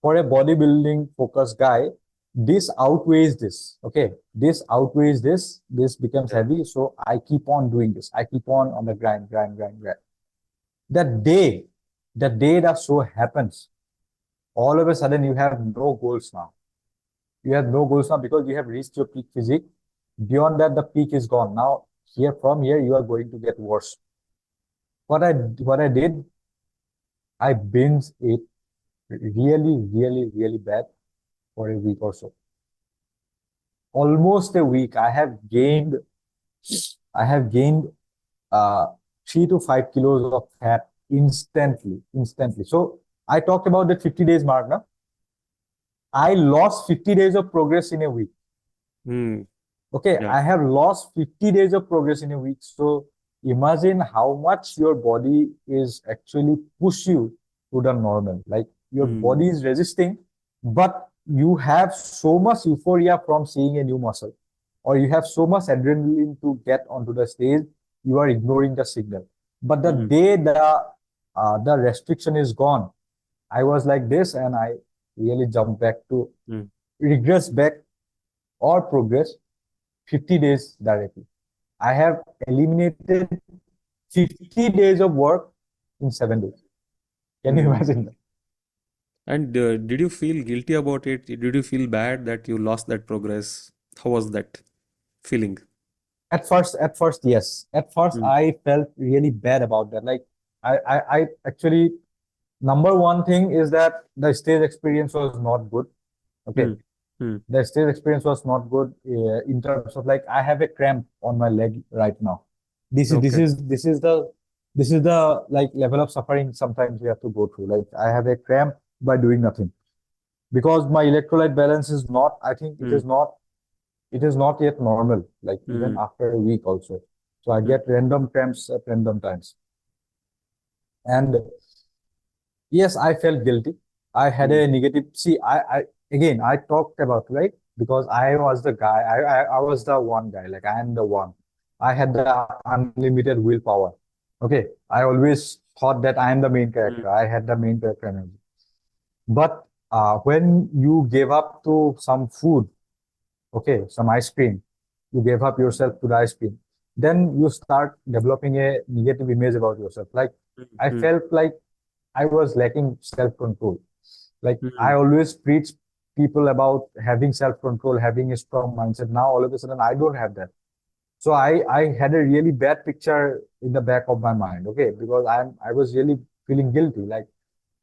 for a bodybuilding focused guy, this outweighs this. Okay, this outweighs this. This becomes Yeah. heavy, so I keep on doing this. I keep on the grind, grind, grind, grind. The day, the day that so happens, all of a sudden you have no goals now. You have no goals now because you have reached your peak physique. Beyond that, the peak is gone. Now, from here, you are going to get worse. What I did, I binge it really, really, really bad for a week or so. Almost a week. I have gained uh 3 to 5 kilos of fat instantly, instantly. So I talked about the 50 days mark now. I lost 50 days of progress in a week. Hmm. Okay, Yeah. I have lost 50 days of progress in a week. So imagine how much your body is actually push you to the normal. Like your Hmm. body is resisting, but you have so much euphoria from seeing a new muscle, or you have so much adrenaline to get onto the stage, you are ignoring the signal. But the Hmm. day the restriction is gone, I was like this, and I really jumped back to Hmm. regress back or progress 50 days directly. I have eliminated 50 days of work in 7 days. Can you Hmm. imagine that? And did you feel guilty about it? Did you feel bad that you lost that progress? How was that feeling? At first, yes. At first, Hmm. I felt really bad about that. Like, I actually, number one thing is that the stage experience was not good. Okay. Hmm. Hmm. The stage experience was not good in terms of like I have a cramp on my leg right now. This is this Okay. is this is the this is the like level of suffering sometimes we have to go through. Like I have a cramp by doing nothing because my electrolyte balance is not. I think it Hmm. is not. It is not yet normal. Like even Hmm. after a week also. So I Hmm. get random cramps at random times. And yes, I felt guilty. I had Hmm. a negative. See, I again, I talked about, right? Because I was the guy. I was the one guy. Like I am the one. I had the unlimited willpower. Okay. I always thought that I am the main Hmm. character. I had the main character energy. But when you gave up to some food, okay, some ice cream, you gave up yourself to the ice cream, then you start developing a negative image about yourself. Like I Hmm. felt like I was lacking self-control. Like I Hmm. always preach people about having self-control, having a strong mindset. Now all of a sudden I don't have that. So I had a really bad picture in the back of my mind. Okay, because I was really feeling guilty. Like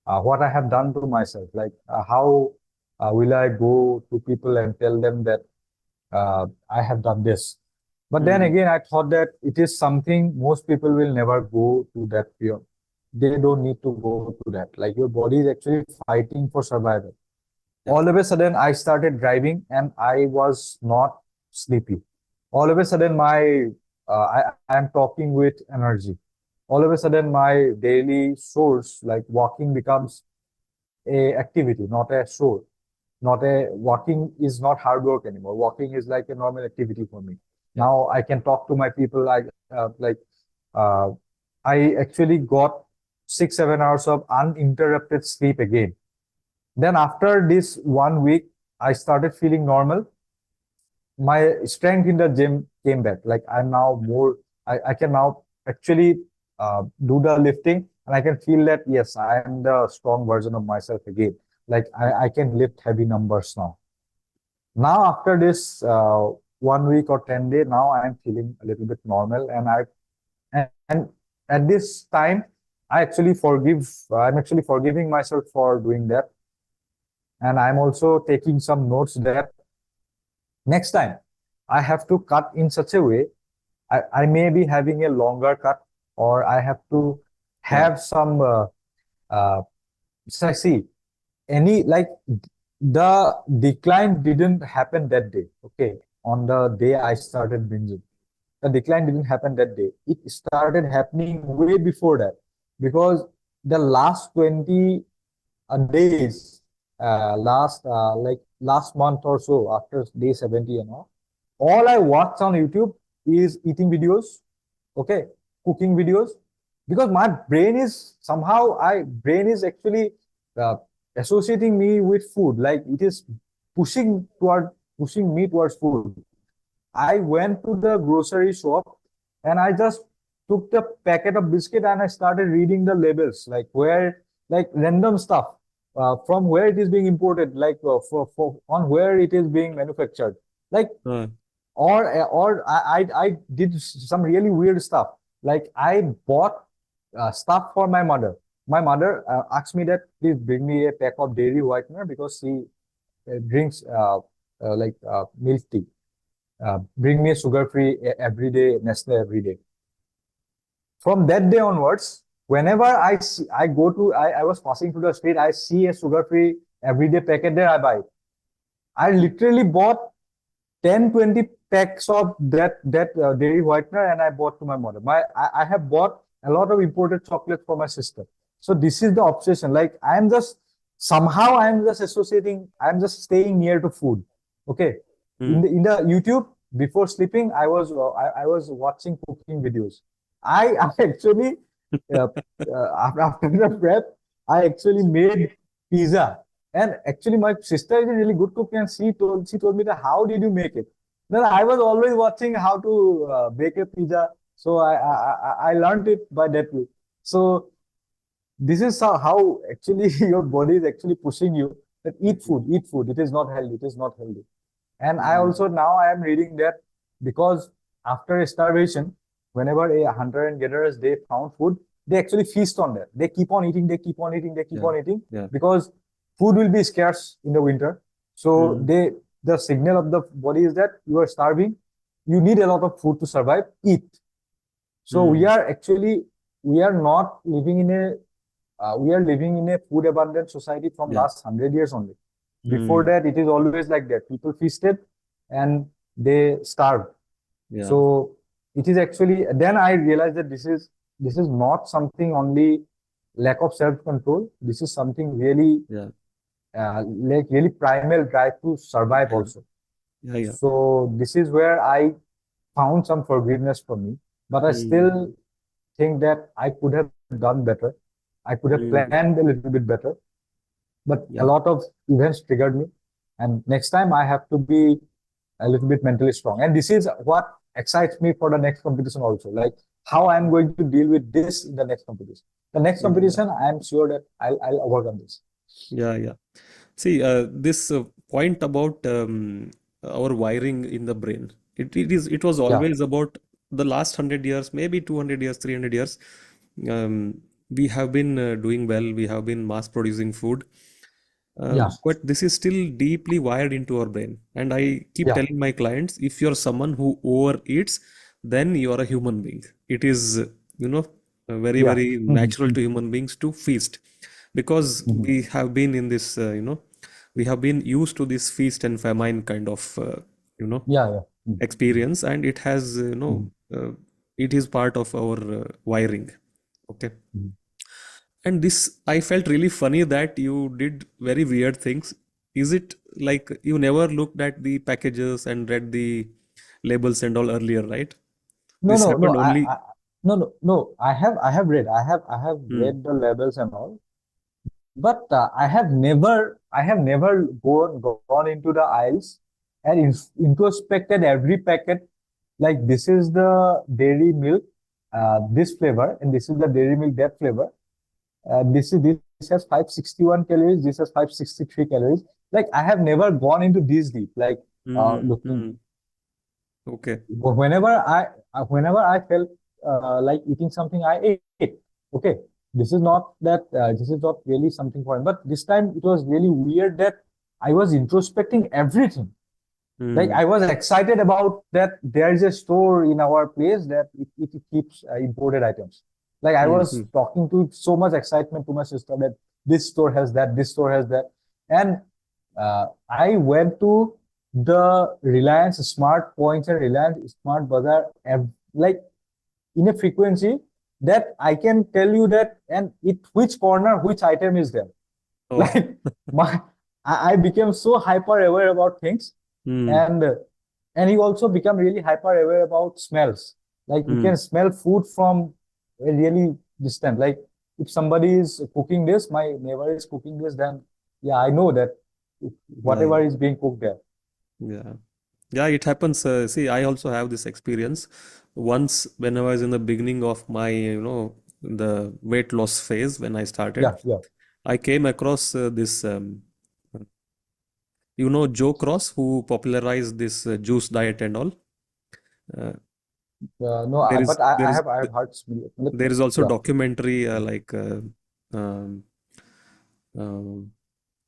what I have done to myself. Like how will I go to people and tell them that I have done this? But then Hmm. again, I thought that it is something most people will never go to that fear. They don't need to go to that. Like your body is actually fighting for survival. Yeah. All of a sudden, I started driving and I was not sleepy. All of a sudden, I am talking with energy. All of a sudden, my daily source, like walking, becomes a activity, not a chore. Not a walking is not hard work anymore. Walking is like a normal activity for me. Yeah. Now I can talk to my people. Uh, I actually got 6, 7 hours of uninterrupted sleep again. Then after this 1 week, I started feeling normal. My strength in the gym came back. Like I'm now more, I can now actually do the lifting and I can feel that, yes, I am the strong version of myself again. Like I can lift heavy numbers now. Now after this 1 week or 10 day, now I am feeling a little bit normal and at this time, I'm actually forgiving myself for doing that. And I'm also taking some notes that next time I have to cut in such a way, I may be having a longer cut or I have to Yeah. have some, uh, so I see any like the decline didn't happen that day. Okay. On the day I started binging, the decline didn't happen that day. It started happening way before that because the last 20 days, last month or so after day 70 and all I watch on YouTube is eating videos, okay, cooking videos, because my brain is somehow, I brain is actually uh, associating me with food. Like it is pushing me towards food. I went to the grocery shop and I just took the packet of biscuit and I started reading the labels, like where, like random stuff, from where it is being imported, like for on where it is being manufactured, like Uh, or I did some really weird stuff. Like I bought stuff for my mother. My mother asked me that please bring me a pack of dairy whitener because she drinks milk tea. Bring me a sugar-free everyday Nestle every day. From that day onwards, whenever I was passing through the street, I see a sugar-free everyday packet there, I buy it. I literally bought 10, 20 packs of that dairy whitener and I bought to my mother. I have bought a lot of imported chocolate for my sister. So this is the obsession. Like I'm just associating, I'm just staying near to food. Okay. hmm. In the YouTube, before sleeping, I was watching cooking videos. I actually uh, after the prep, I actually made pizza. And actually, my sister is a really good cook, and she told me that how did you make it? Then I was always watching how to bake a pizza, so I learned it by that way. So this is how actually your body is actually pushing you that eat food, eat food. It is not healthy. It is not healthy. And I Hmm. also now I am reading that because after a starvation, whenever a hunter and gatherers they found food, they actually feast on that. They keep on eating, they keep on eating, they keep Yeah. on eating Yeah. because food will be scarce in the winter. So Hmm. the signal of the body is that you are starving. You need a lot of food to survive. Eat. So we Mm. are actually, we are not living in a we are living in a food abundant society from Yeah. last 100 years only. Before Mm. that, it is always like that. People feasted and they starved. Yeah. So it is actually, then I realized that this is not something only lack of self-control. This is something really Yeah. like really primal drive to survive Yeah. also. Yeah. Yeah. So this is where I found some forgiveness for me, but I Mm. still think that I could have done better. I could have Mm. planned a little bit better, but a Yeah. lot of events triggered me. And next time I have to be a little bit mentally strong. And this is what excites me for the next competition also. Like how I'm going to deal with this in the next competition. The next Yeah. Yeah. competition, I'm sure that I'll overcome this. Yeah. Yeah. See, this point about our wiring in the brain, it was Yeah, always about the last 100 years, maybe 200 years, 300 years. We have been doing well, we have been mass producing food, yeah, but this is still deeply wired into our brain. And I keep yeah. telling my clients, if you're someone who overeats, then you are a human being. It is, very, Yeah. very Mhm, natural to human beings to feast, because mhm. we have been in this, we have been used to this feast and famine kind of, Yeah, yeah. Mhm, experience, and it has, mhm, it is part of our wiring. Okay. mhm. And this, I felt really funny that you did very weird things. Is it like you never looked at the packages and read the labels and all earlier, right? No, This no, no. happened only. No, no, no. I have read the labels and all, but I have never gone into the aisles and introspected every packet. Like this is the dairy milk, this flavor, and this is the dairy milk that flavor. This has 561 calories. This has 563 calories. Like I have never gone into this deep. Like Hmm. looking Hmm. Okay. whenever I felt like eating something, I ate. Okay, this is not really something foreign, but this time it was really weird that I was introspecting everything. Like Hmm. I was excited about that there is a store in our place that it keeps imported items. Like I Hmm. was Hmm. talking to so much excitement to my sister that this store has that, this store has that. And I went to the Reliance Smart Points and Reliance Smart Bazaar, like in a frequency that I can tell you that, and it which corner which item is there. Oh. Like my I became so hyper aware about things. Hmm. And he also become really hyper aware about smells. Like you Hmm. can smell food from a really distant. Like if somebody is cooking this, my neighbor is cooking this, then yeah, I know that Yeah. whatever is being cooked there. Yeah. Yeah, it happens. See, I also have this experience. Once, when I was in the beginning of my, the weight loss phase, when I started, Yeah, yeah. I came across this, Joe Cross, who popularized this juice diet and all. Uh, No, there is, but I, there I is, have I have heard there is also yeah. documentary like um, um,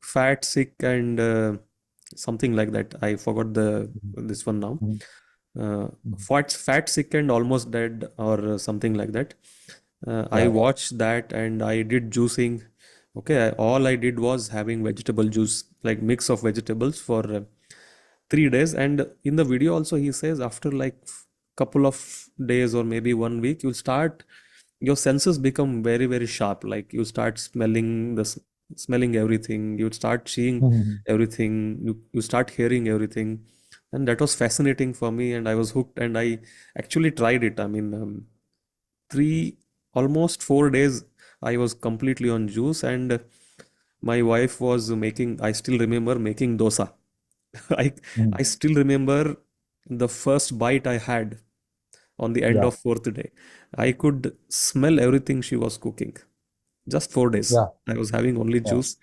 Fat, Sick, and something like that. I forgot the Mhm, this one now. mhm, Uh, mhm. fat, Sick, and Almost Dead, or something like that. I Yeah. watched that and I did juicing. Okay, all I did was having vegetable juice, like mix of vegetables for 3 days. And in the video also, he says after like couple of days or maybe 1 week, you'll start, your senses become very, very sharp. Like you start smelling everything. You start seeing Mhm, everything. You start hearing everything. And that was fascinating for me, and I was hooked. And I actually tried it. I mean, three almost 4 days I was completely on juice, and my wife was making, I still remember making dosa. I mhm. I still remember the first bite I had on the end Yeah, of fourth day. I could smell everything she was cooking. Just 4 days. yeah, I was having only yeah. juice.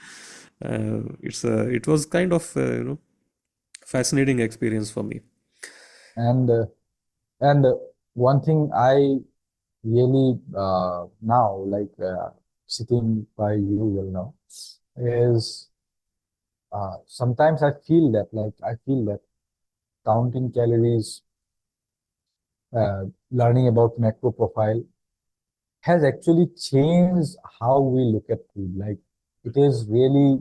It was kind of fascinating experience for me. And one thing I really now like sitting by you will know is sometimes I feel that counting calories, learning about macro profile has actually changed how we look at food. Like it is really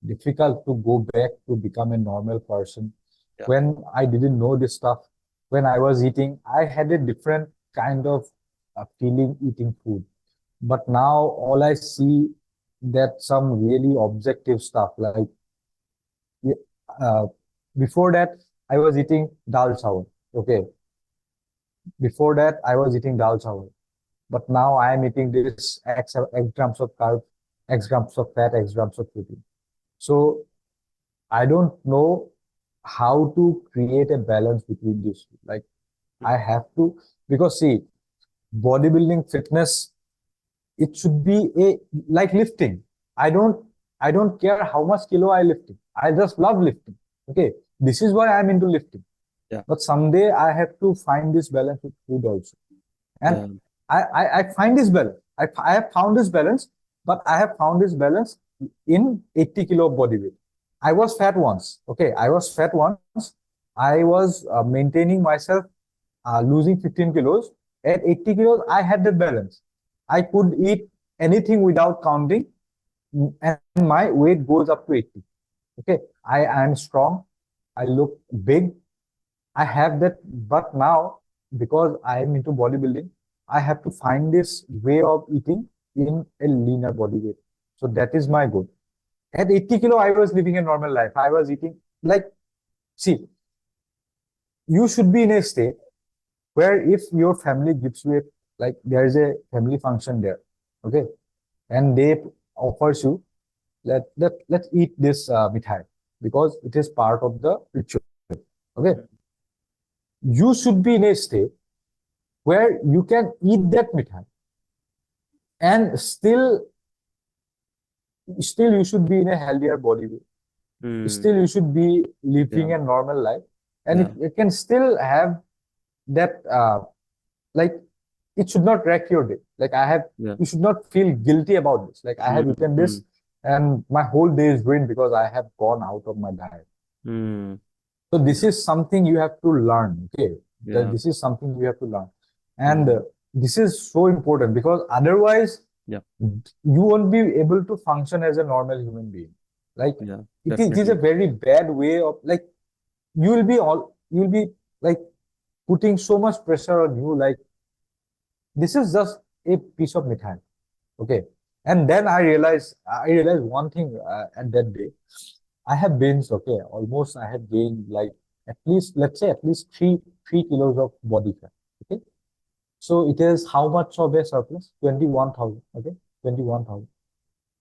difficult to go back to become a normal person. Yeah. When I didn't know this stuff, when I was eating, I had a different kind of feeling eating food. But now all I see that some really objective stuff like uh, before that I was eating dal chawal. Okay, before that I was eating dal chawal, but now I am eating this X grams of carb, X grams of fat, X grams of protein. So I don't know how to create a balance between these two. Like I have to, because see, bodybuilding fitness, it should be a like lifting. I don't I don't care how much kilo I lifting. I just love lifting. Okay. This is why I'm into lifting. Yeah. But someday I have to find this balance with food also. And Yeah. I find this balance. I have found this balance, but I have found this balance in 80 kilo of body weight. I was fat once. Okay. I was fat once. I was maintaining myself, losing 15 kilos. At 80 kilos, I had the balance. I could eat anything without counting, and my weight goes up to 80. Okay. I am strong. I look big. I have that, but now because I am into bodybuilding, I have to find this way of eating in a leaner body weight. So that is my goal. At 80 kilo, I was living a normal life. I was eating like, see, you should be in a state where if your family gives you a, like there is a family function there, okay, and they offers you, let's eat this mithai because it is part of the ritual. Okay, you should be in a state where you can eat that mithai and still you should be in a healthier body weight. Still you should be living Yeah. a normal life, and Yeah. it can still have that like it should not wreck your day. Like I have, Yeah. you should not feel guilty about this. Like I have eaten this Mm. and my whole day is ruined because I have gone out of my diet. Mm. So this Yeah. is something you have to learn. Okay, Yeah. this is something you have to learn, and Mm. this is so important because otherwise Yeah. you won't be able to function as a normal human being. Like Yeah. it is a Definitely. very bad way of like you will be like putting so much pressure on you. Like this is just a piece of mithai. Okay. And then I realized one thing at that day. I have binged, okay, almost I have gained like at least, let's say at least 3 kilos of body fat. Okay. So it is how much of a surplus? 21,000. Okay. 21,000.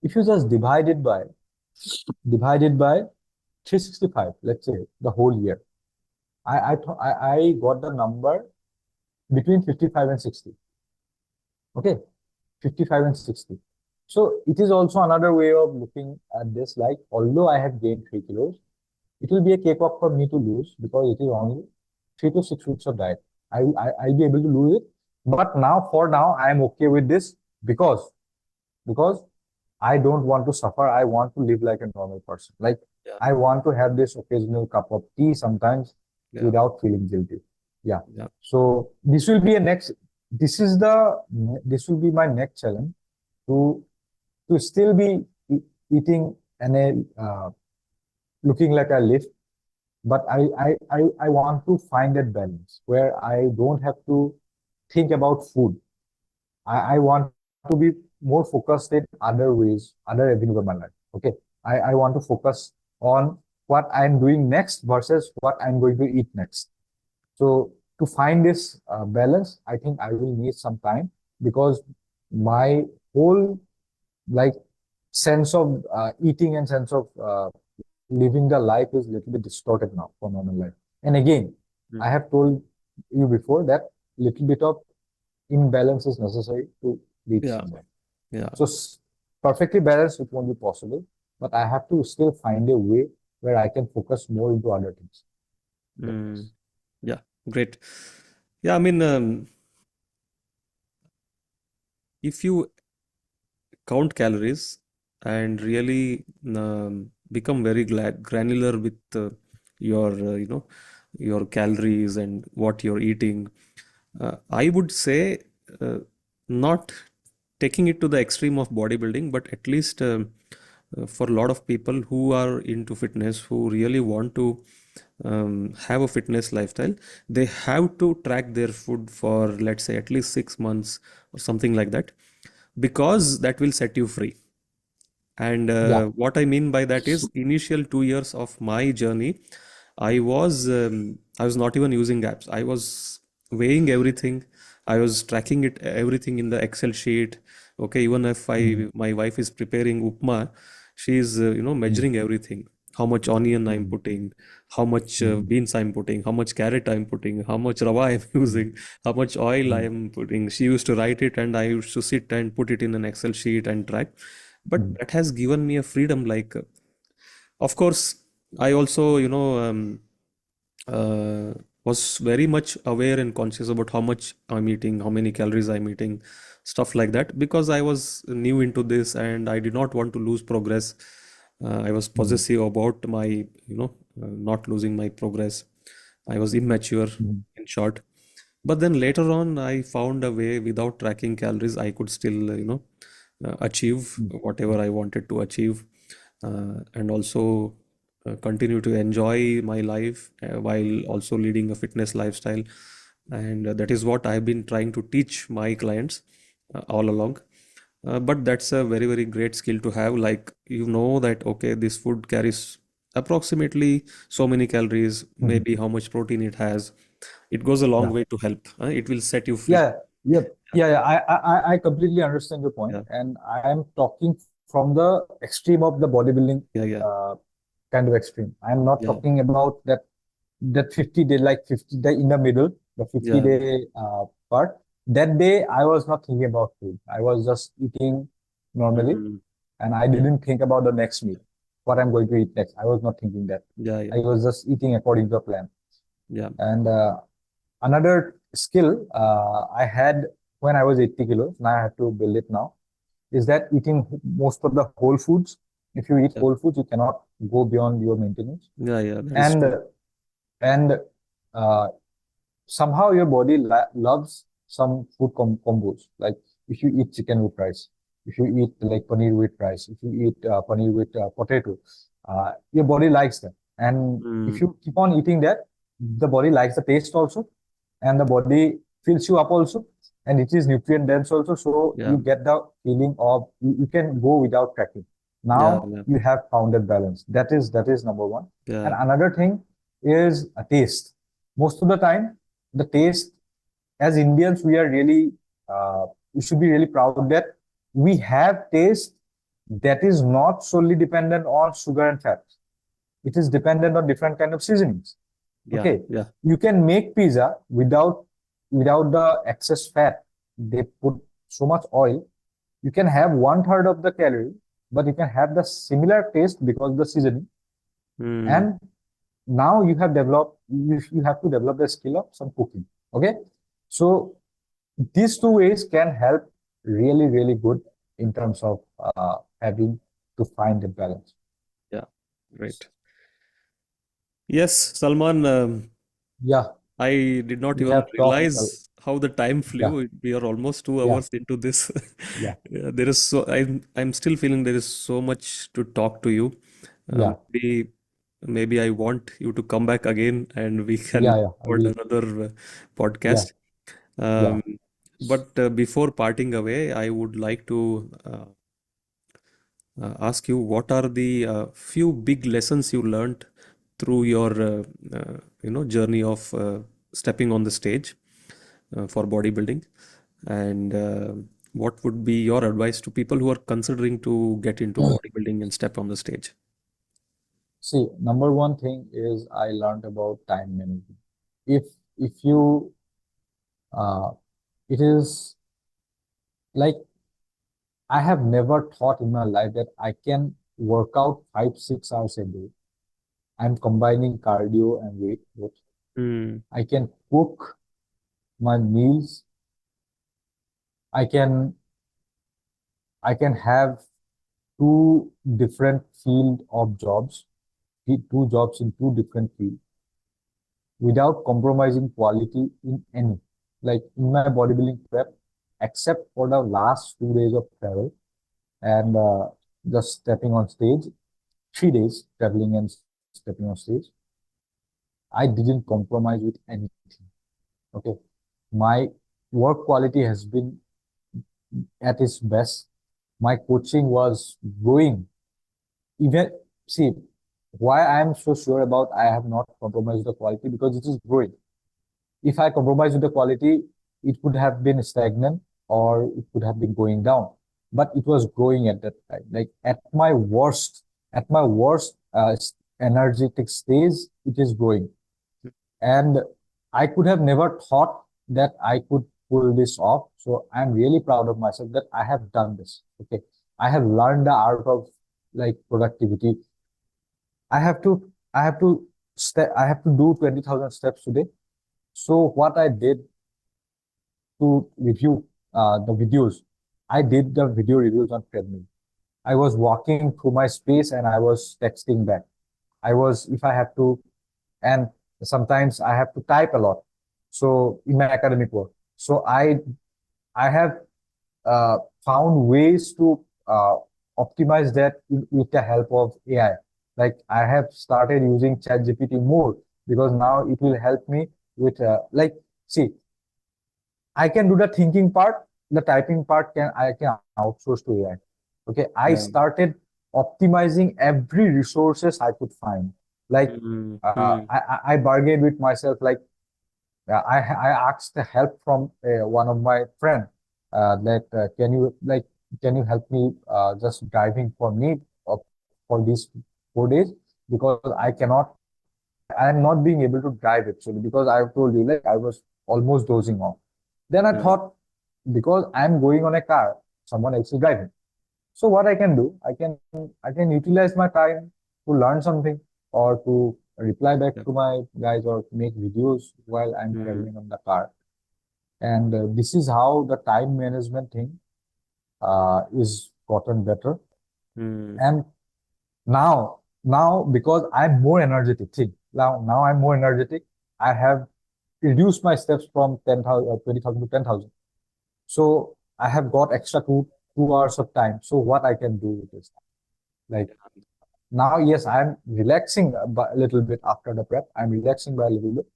If you just divide it by 365, let's say the whole year. I got the number between 55 and 60. Okay. 55 and 60. So it is also another way of looking at this. Like, although I have gained 3 kilos, it will be a cakewalk for me to lose because it is only 3 to 6 weeks of diet. I'll be able to lose it. But now, for now, I am okay with this because, because I don't want to suffer. I want to live like a normal person. Like, Yeah. I want to have this occasional cup of tea sometimes Yeah. without feeling guilty. Yeah. Yeah. So this will be a next, this will be my next challenge to still be eating and looking like I live, but I want to find that balance where I don't have to think about food. I want to be more focused in other ways, other avenues of my life. Okay. I want to focus on what I'm doing next versus what I'm going to eat next. So to find this balance, I think I will need some time because my whole like sense of eating and sense of living the life is a little bit distorted now for normal life. And again, Mm. I have told you before that little bit of imbalance is necessary to reach Yeah. somewhere. Yeah. So perfectly balanced, it won't be possible, but I have to still find a way where I can focus more into other things. Mm. Yeah. Great. Yeah. I mean, if you count calories and really become very granular with your your calories and what you're eating. I would say not taking it to the extreme of bodybuilding, but at least for a lot of people who are into fitness, who really want to have a fitness lifestyle, they have to track their food for, let's say, at least 6 months or something like that, because that will set you free. And Yeah. what I mean by that is, initial 2 years of my journey, I was not even using apps. I was weighing everything. I was tracking it everything in the Excel sheet. Okay, even if Mm, my wife is preparing upma, she is mm, measuring everything. How much onion I'm mm, putting, how much mm, beans I'm putting, how much carrot I'm putting, how much rava I'm mm, using, how much oil I mm, am putting. She used to write it, and I used to sit and put it in an Excel sheet and track. But mm, that has given me a freedom. Like, of course, I also, uh, was very much aware and conscious about how much I'm eating, how many calories I'm eating, stuff like that, because I was new into this and I did not want to lose progress. I was mm, possessive about my, not losing my progress. I was immature, mm, in short. But then later on, I found a way without tracking calories, I could still, achieve mm, whatever I wanted to achieve, and also continue to enjoy my life while also leading a fitness lifestyle. And that is what I've been trying to teach my clients all along. But that's a very, very great skill to have. Like, that, okay, this food carries approximately so many calories, mm. maybe how much protein it has. It goes a long Yeah. way to help. It will set you free. Yeah. Yep. Yeah. I completely understand your point, Yeah, and I am talking from the extreme of the bodybuilding yeah, yeah, uh, kind of extreme. I am not yeah, talking about that 50 day, like 50 day in the middle, the 50 yeah. day part. That day, I was not thinking about food. I was just eating normally, Mm, and I yeah, didn't think about the next meal, what I'm going to eat next. I was not thinking that. yeah, yeah, I was just eating according to the plan. yeah, And another skill I had when I was 80 kilos, now I have to build it now, is that eating most of the whole foods. If you eat yeah, whole foods, you cannot go beyond your maintenance. yeah, yeah. That is And true. and uh, somehow your body loves some food combos. Like if you eat chicken with rice, if you eat like paneer with rice, if you eat paneer with potato, your body likes that. And if Mm, you keep on eating that, the body likes the taste also, and the body fills you up also, and it is nutrient dense also. So yeah, you get the feeling of you can go without tracking. yeah, Now yeah, you have found that balance. That is number one. And yeah, another thing is a taste. Most of the time, the taste, as Indians, we should be really proud that we have taste that is not solely dependent on sugar and fat. It is dependent on different kind of seasonings. yeah, Okay, yeah. you can make pizza without the excess fat. They put so much oil. You can have one third of the calorie, but you can have the similar taste because of the seasoning. Mm, And now you have to develop the skill of some cooking. Okay, so these two ways can help really good in terms of having to find the balance. yeah. Great. Yes, Salman. Yeah, I did not we even have talked. realize how the time Yeah, flew. We are almost two yeah, hours into this. yeah, Yeah, there is so I'm still feeling there is so much to talk to you. yeah, Maybe I want you to come back again and we can yeah. record Agree. another Yeah, podcast. yeah. Um, but before parting away, I would like to ask you, what are the few big lessons you learned through your journey of stepping on the stage for bodybuilding, and what would be your advice to people who are considering to get into bodybuilding and step on the stage? See, number one thing is I learned about time management. If if you uh, it is like I have never thought in my life that I can work out 5 6 hours a day. I'm combining cardio and weight. Hmm. I can cook my meals. I can I can have two different field of jobs, two jobs in two different fields without compromising quality in any. Like in my bodybuilding prep, except for the last 2 days of travel and just stepping on stage, 3 days traveling and stepping on stage, I didn't compromise with anything. Okay. My work quality has been at its best. My coaching was growing. Even see why I am so sure about I have not compromised the quality because it is growing. If I compromise with the quality, it could have been stagnant or it could have been going down. But it was growing at that time. Like at my worst energetic stage, it is growing. And I could have never thought that I could pull this off. So I'm really proud of myself that I have done this. Okay. I have learned the art of like productivity. I have to I have to do 20,000 steps today. So what I did to review the videos, I did the video reviews on treadmill. I was walking through my space and I was texting back. If I have to, and sometimes I have to type a lot. So in my academic work, so I have found ways to optimize that with the help of AI. Like I have started using ChatGPT more because now it will help me with see, I can do the thinking part, the typing part I can outsource to AI. Okay, I Yeah. started optimizing every resources I could find. Like I bargained with myself. Like I asked the help from one of my friend that can you help me just driving for me for these 4 days because I am not being able to drive actually because I've told you like I was almost dozing off. Then I Yeah. thought because I'm going on a car, someone else is driving. So what I can do, I can utilize my time to learn something or to reply back Yeah. to my guys or make videos while I'm traveling on the car. And this is how the time management thing is gotten better. And now because I'm more energetic, now I'm more energetic. I have reduced my steps from 10,000, 20,000 to 10,000. So I have got extra 2 hours of time. So what I can do with this? Like now, yes, I'm relaxing a little bit after the prep. I'm relaxing by a little bit,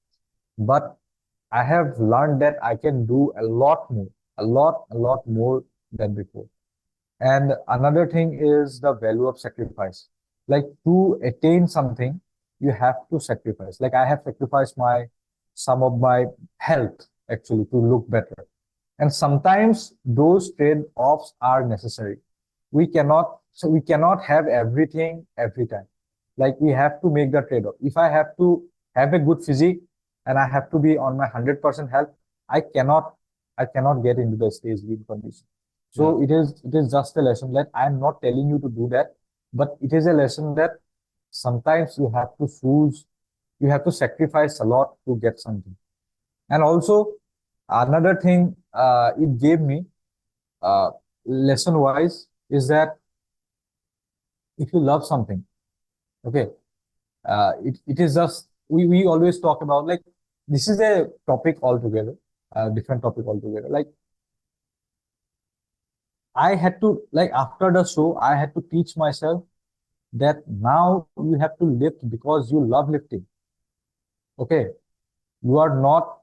but I have learned that I can do a lot more, a lot more than before. And another thing is the value of sacrifice. Like to attain something, you have to sacrifice. Like I have sacrificed some of my health actually to look better. And sometimes those trade-offs are necessary. We cannot have everything every time. Like we have to make the trade-off. If I have to have a good physique and I have to be on my 100% health, I cannot, I cannot get into the stage lean condition. So it is just a lesson that I'm not telling you to do that, but it is a lesson that sometimes you have to choose, you have to sacrifice a lot to get something. And also another thing it gave me lesson wise is that if you love something, okay, it is just we always talk about like this is a topic altogether, different topic altogether. Like I had to like after the show, I had to teach myself that now you have to lift because you love lifting. Okay, you are not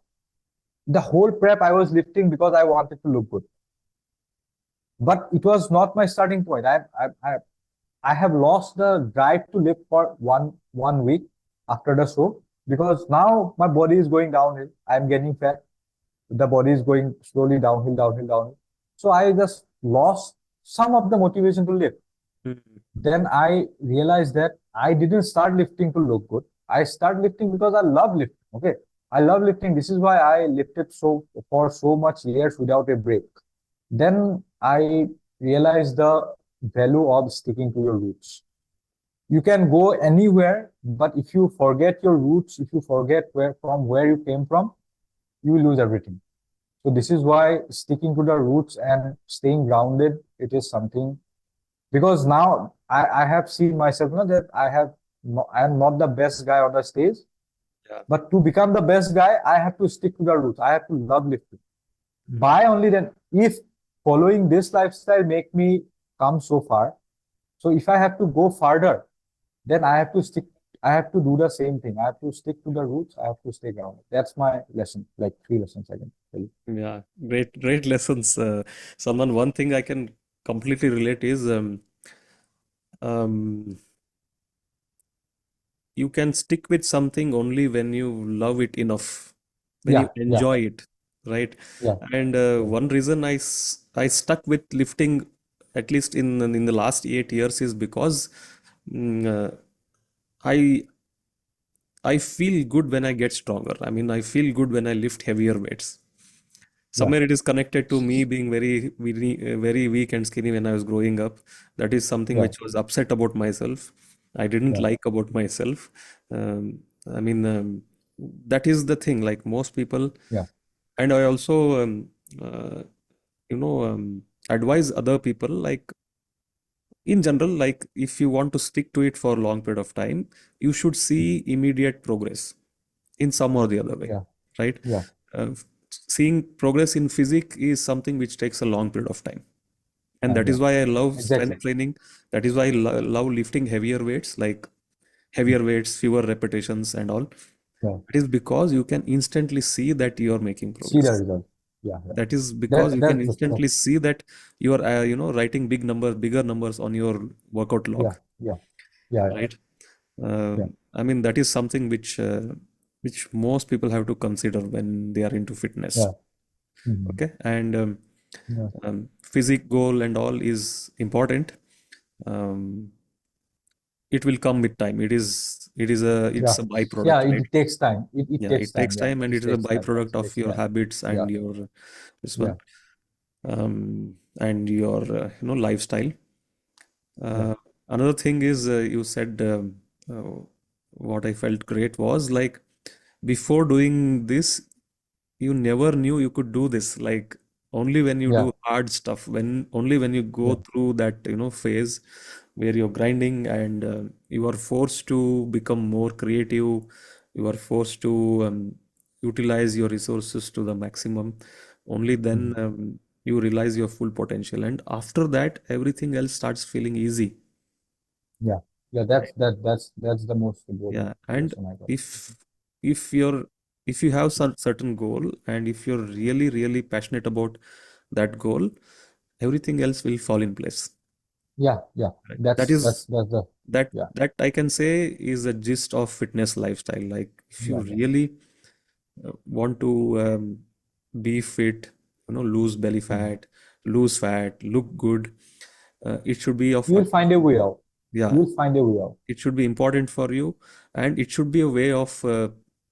the whole prep. I was lifting because I wanted to look good, but it was not my starting point. I have lost the drive to lift for one week after the show because now my body is going downhill. I'm getting fat. The body is going slowly downhill, downhill, downhill. So I just lost some of the motivation to lift. Then I realized that I didn't start lifting to look good. I started lifting because I love lifting. Okay. I love lifting. This is why I lifted for so much years without a break. Then I realized the value of sticking to your roots. You can go anywhere, but if you forget your roots, if you forget from where you came from, you will lose everything. So this is why sticking to the roots and staying grounded, it is something because now I have seen myself, that I am not the best guy on the stage, Yeah. but to become the best guy, I have to stick to the roots. I have to love lifting. By only then, if following this lifestyle make me come so far, so if I have to go further, then I have to stick. I have to do the same thing. I have to stick to the roots. I have to stay grounded. That's my lesson. Like 3 lessons I can tell you. Yeah, great lessons. Salman, one thing I can completely relate is um, you can stick with something only when you love it enough, when you Yeah, yeah, enjoy it, right? yeah, And yeah, one reason I stuck with lifting, at least in the last 8 years, is because mm, uh, I I feel good when I get stronger. I mean, I feel good when I lift heavier weights. yeah. Somewhere it is connected to me being very weak and skinny when I was growing up. That is something Yeah, which was upset about myself. I didn't yeah, like about myself. I mean, that is the thing. Like most people, yeah, and I also, uh, you know, advise other people. Like in general, like if you want to stick to it for a long period of time, you should see immediate progress in some or the other way, yeah, right? yeah, Uh, Seeing progress in physique is something which takes a long period of time. And that yeah. is why I love Exactly. strength training. That is why I love lifting heavier weights, like heavier weights, fewer repetitions, and all. Yeah. It is because you can instantly see that you are making See the progress. result. Yeah, yeah. That is because you can That instantly see that you are, writing bigger numbers on your workout yeah, log, yeah, yeah, yeah, right? yeah, I mean, that is something which most people have to consider when they are into fitness. yeah. Mhm. Okay, and Yeah, physique goal and all is important. Um, it will come with time. yeah, It's a yeah. byproduct, right? It takes time. It Yeah, takes it takes time. Yeah, time, and it it is a takes time. Yeah, byproduct it of takes your time. habits Yeah, and your this yeah, one, and your lifestyle. yeah, Uh, Another thing is you said uh, what I felt great was like before doing this, you never knew you could do this. Like only when you yeah, do hard stuff, when only when you go yeah, through that phase where you're grinding and you are forced to become more creative, you are forced to utilize your resources to the maximum. Only then mhm. you realize your full potential, and after that, everything else starts feeling easy. Yeah, yeah. That's the most important Yeah, and lesson I got. if if you're if you have some certain goal and if you're really passionate about that goal, everything else will fall in place. Yeah, yeah. Right? That That's is that's the that yeah, that I can say is a gist of fitness lifestyle. Like if you yeah, yeah. really want to be fit, lose belly Mhm. fat, lose fat, look good, it should be of You will find a way out. yeah, You will find a way out. it should be important for you, and it should be a way of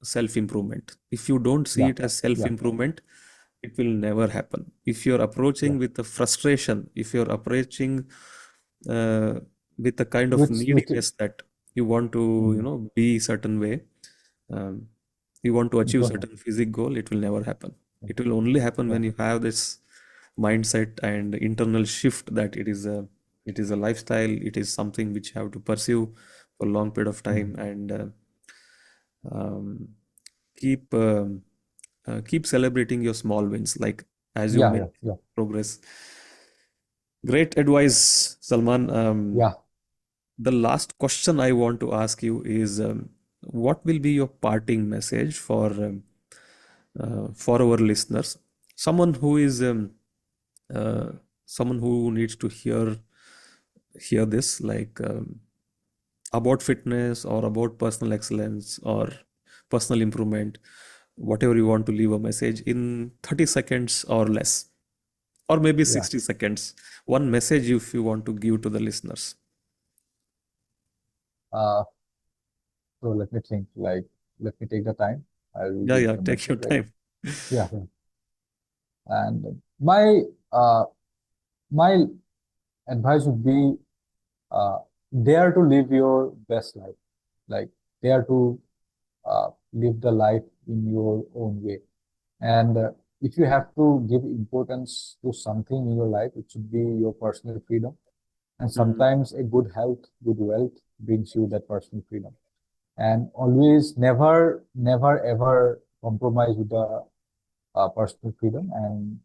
self improvement. If you don't see Yeah, it as self yeah, improvement, it will never happen. If you're yeah. approaching with the frustration, if you're approaching uh, with a kind of With neediness that you want to mhm. be certain way, um, you want to It achieve won't happen. certain physique goal, it will never happen. It will only happen Yeah. when you have this mindset and internal shift that it is a lifestyle, it is something which you have to pursue for a long period of time, Mhm. and um, keep keep celebrating your small wins, like as you Yeah, make yeah, yeah, progress. Great advice, Salman. yeah. The last question I want to ask you is, what will be your parting message for our listeners? Someone who is uh, someone who needs to hear this, like about fitness or about personal excellence or personal improvement, whatever you want to leave a message in 30 seconds or less, or maybe Yeah. 60 seconds. One message if you want to give to the listeners. Uh, so let me think. Like, let me take the time. I will Yeah, give yeah, the take your message. Like, time. yeah, yeah. And uh my advice would be uh dare to live your best life. Like, dare to live the life in your own way. And if you have to give importance to something in your life, it should be your personal freedom. And Mm. sometimes a good health, good wealth brings you that personal freedom. And always never ever compromise with the personal freedom. And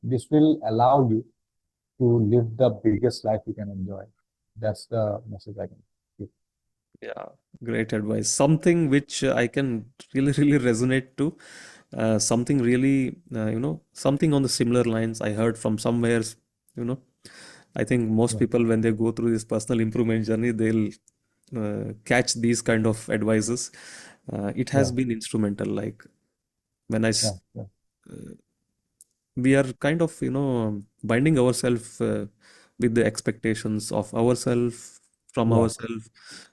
this will allow you to live the biggest life you can enjoy. That's the message I can give. Yeah, great advice. Something which I can really, really resonate to. Something really, something on the similar lines I heard from somewhere, you know. I think most Yeah, people, when they go through this personal improvement journey, they'll catch these kind of advices. It has yeah, been instrumental. Like when I, yeah, yeah. we are kind of, binding ourselves with the expectations of ourselves, from Yeah. ourselves,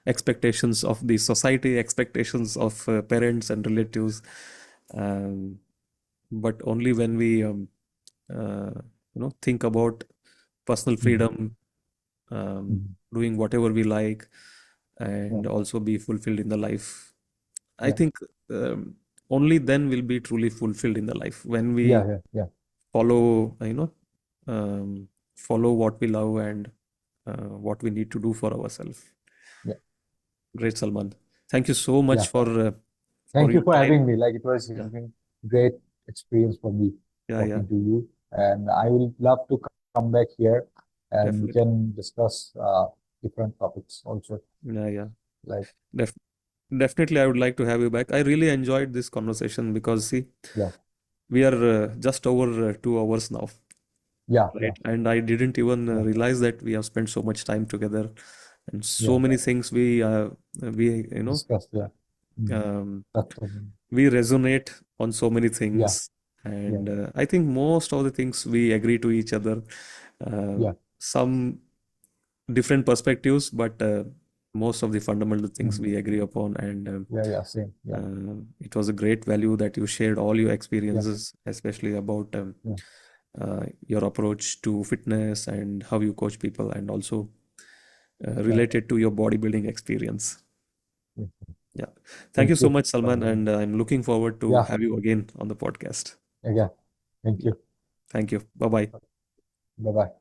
expectations of the society, expectations of parents and relatives. Um, but only when we, uh, think about personal Mhm, freedom, mhm. doing whatever we like, Yeah, and also be fulfilled in the life. I yeah, think um, only then will be truly fulfilled in the life when yeah, we yeah, yeah, follow, um, follow what we love and what we need to do for ourselves. yeah, Great, Salman. Thank you so yeah. much for Thank you your for time. having me. Like, it was Yeah, been great experience for me yeah, yeah, talking to you, and I will love to come back here and we definitely. can discuss different topics also. Yeah, yeah. Like, Def Definitely, I would like to have you back. I really enjoyed this conversation because, see, yeah, we are just over 2 hours now, yeah, yeah, right? And I didn't even yeah, realize that we have spent so much time together, and so yeah. many things we Discuss, yeah. Mm. um, That's what, we resonate on so many yeah, things, yeah, and I think most of the things we agree to each other. yeah, Some different perspectives, but most of the fundamental things mm. we agree upon, and Yeah, yeah, same, yeah, it was a great value that you shared all your yeah, experiences, especially about yeah, your approach to fitness and how you coach people, and also yeah, related to your bodybuilding experience. yeah. Yeah. Thank you Thank so you much, for Salman, having me. and I'm looking forward to Yeah, have you again on the podcast. yeah, thank Yeah. you. Thank you. Bye bye. Bye bye.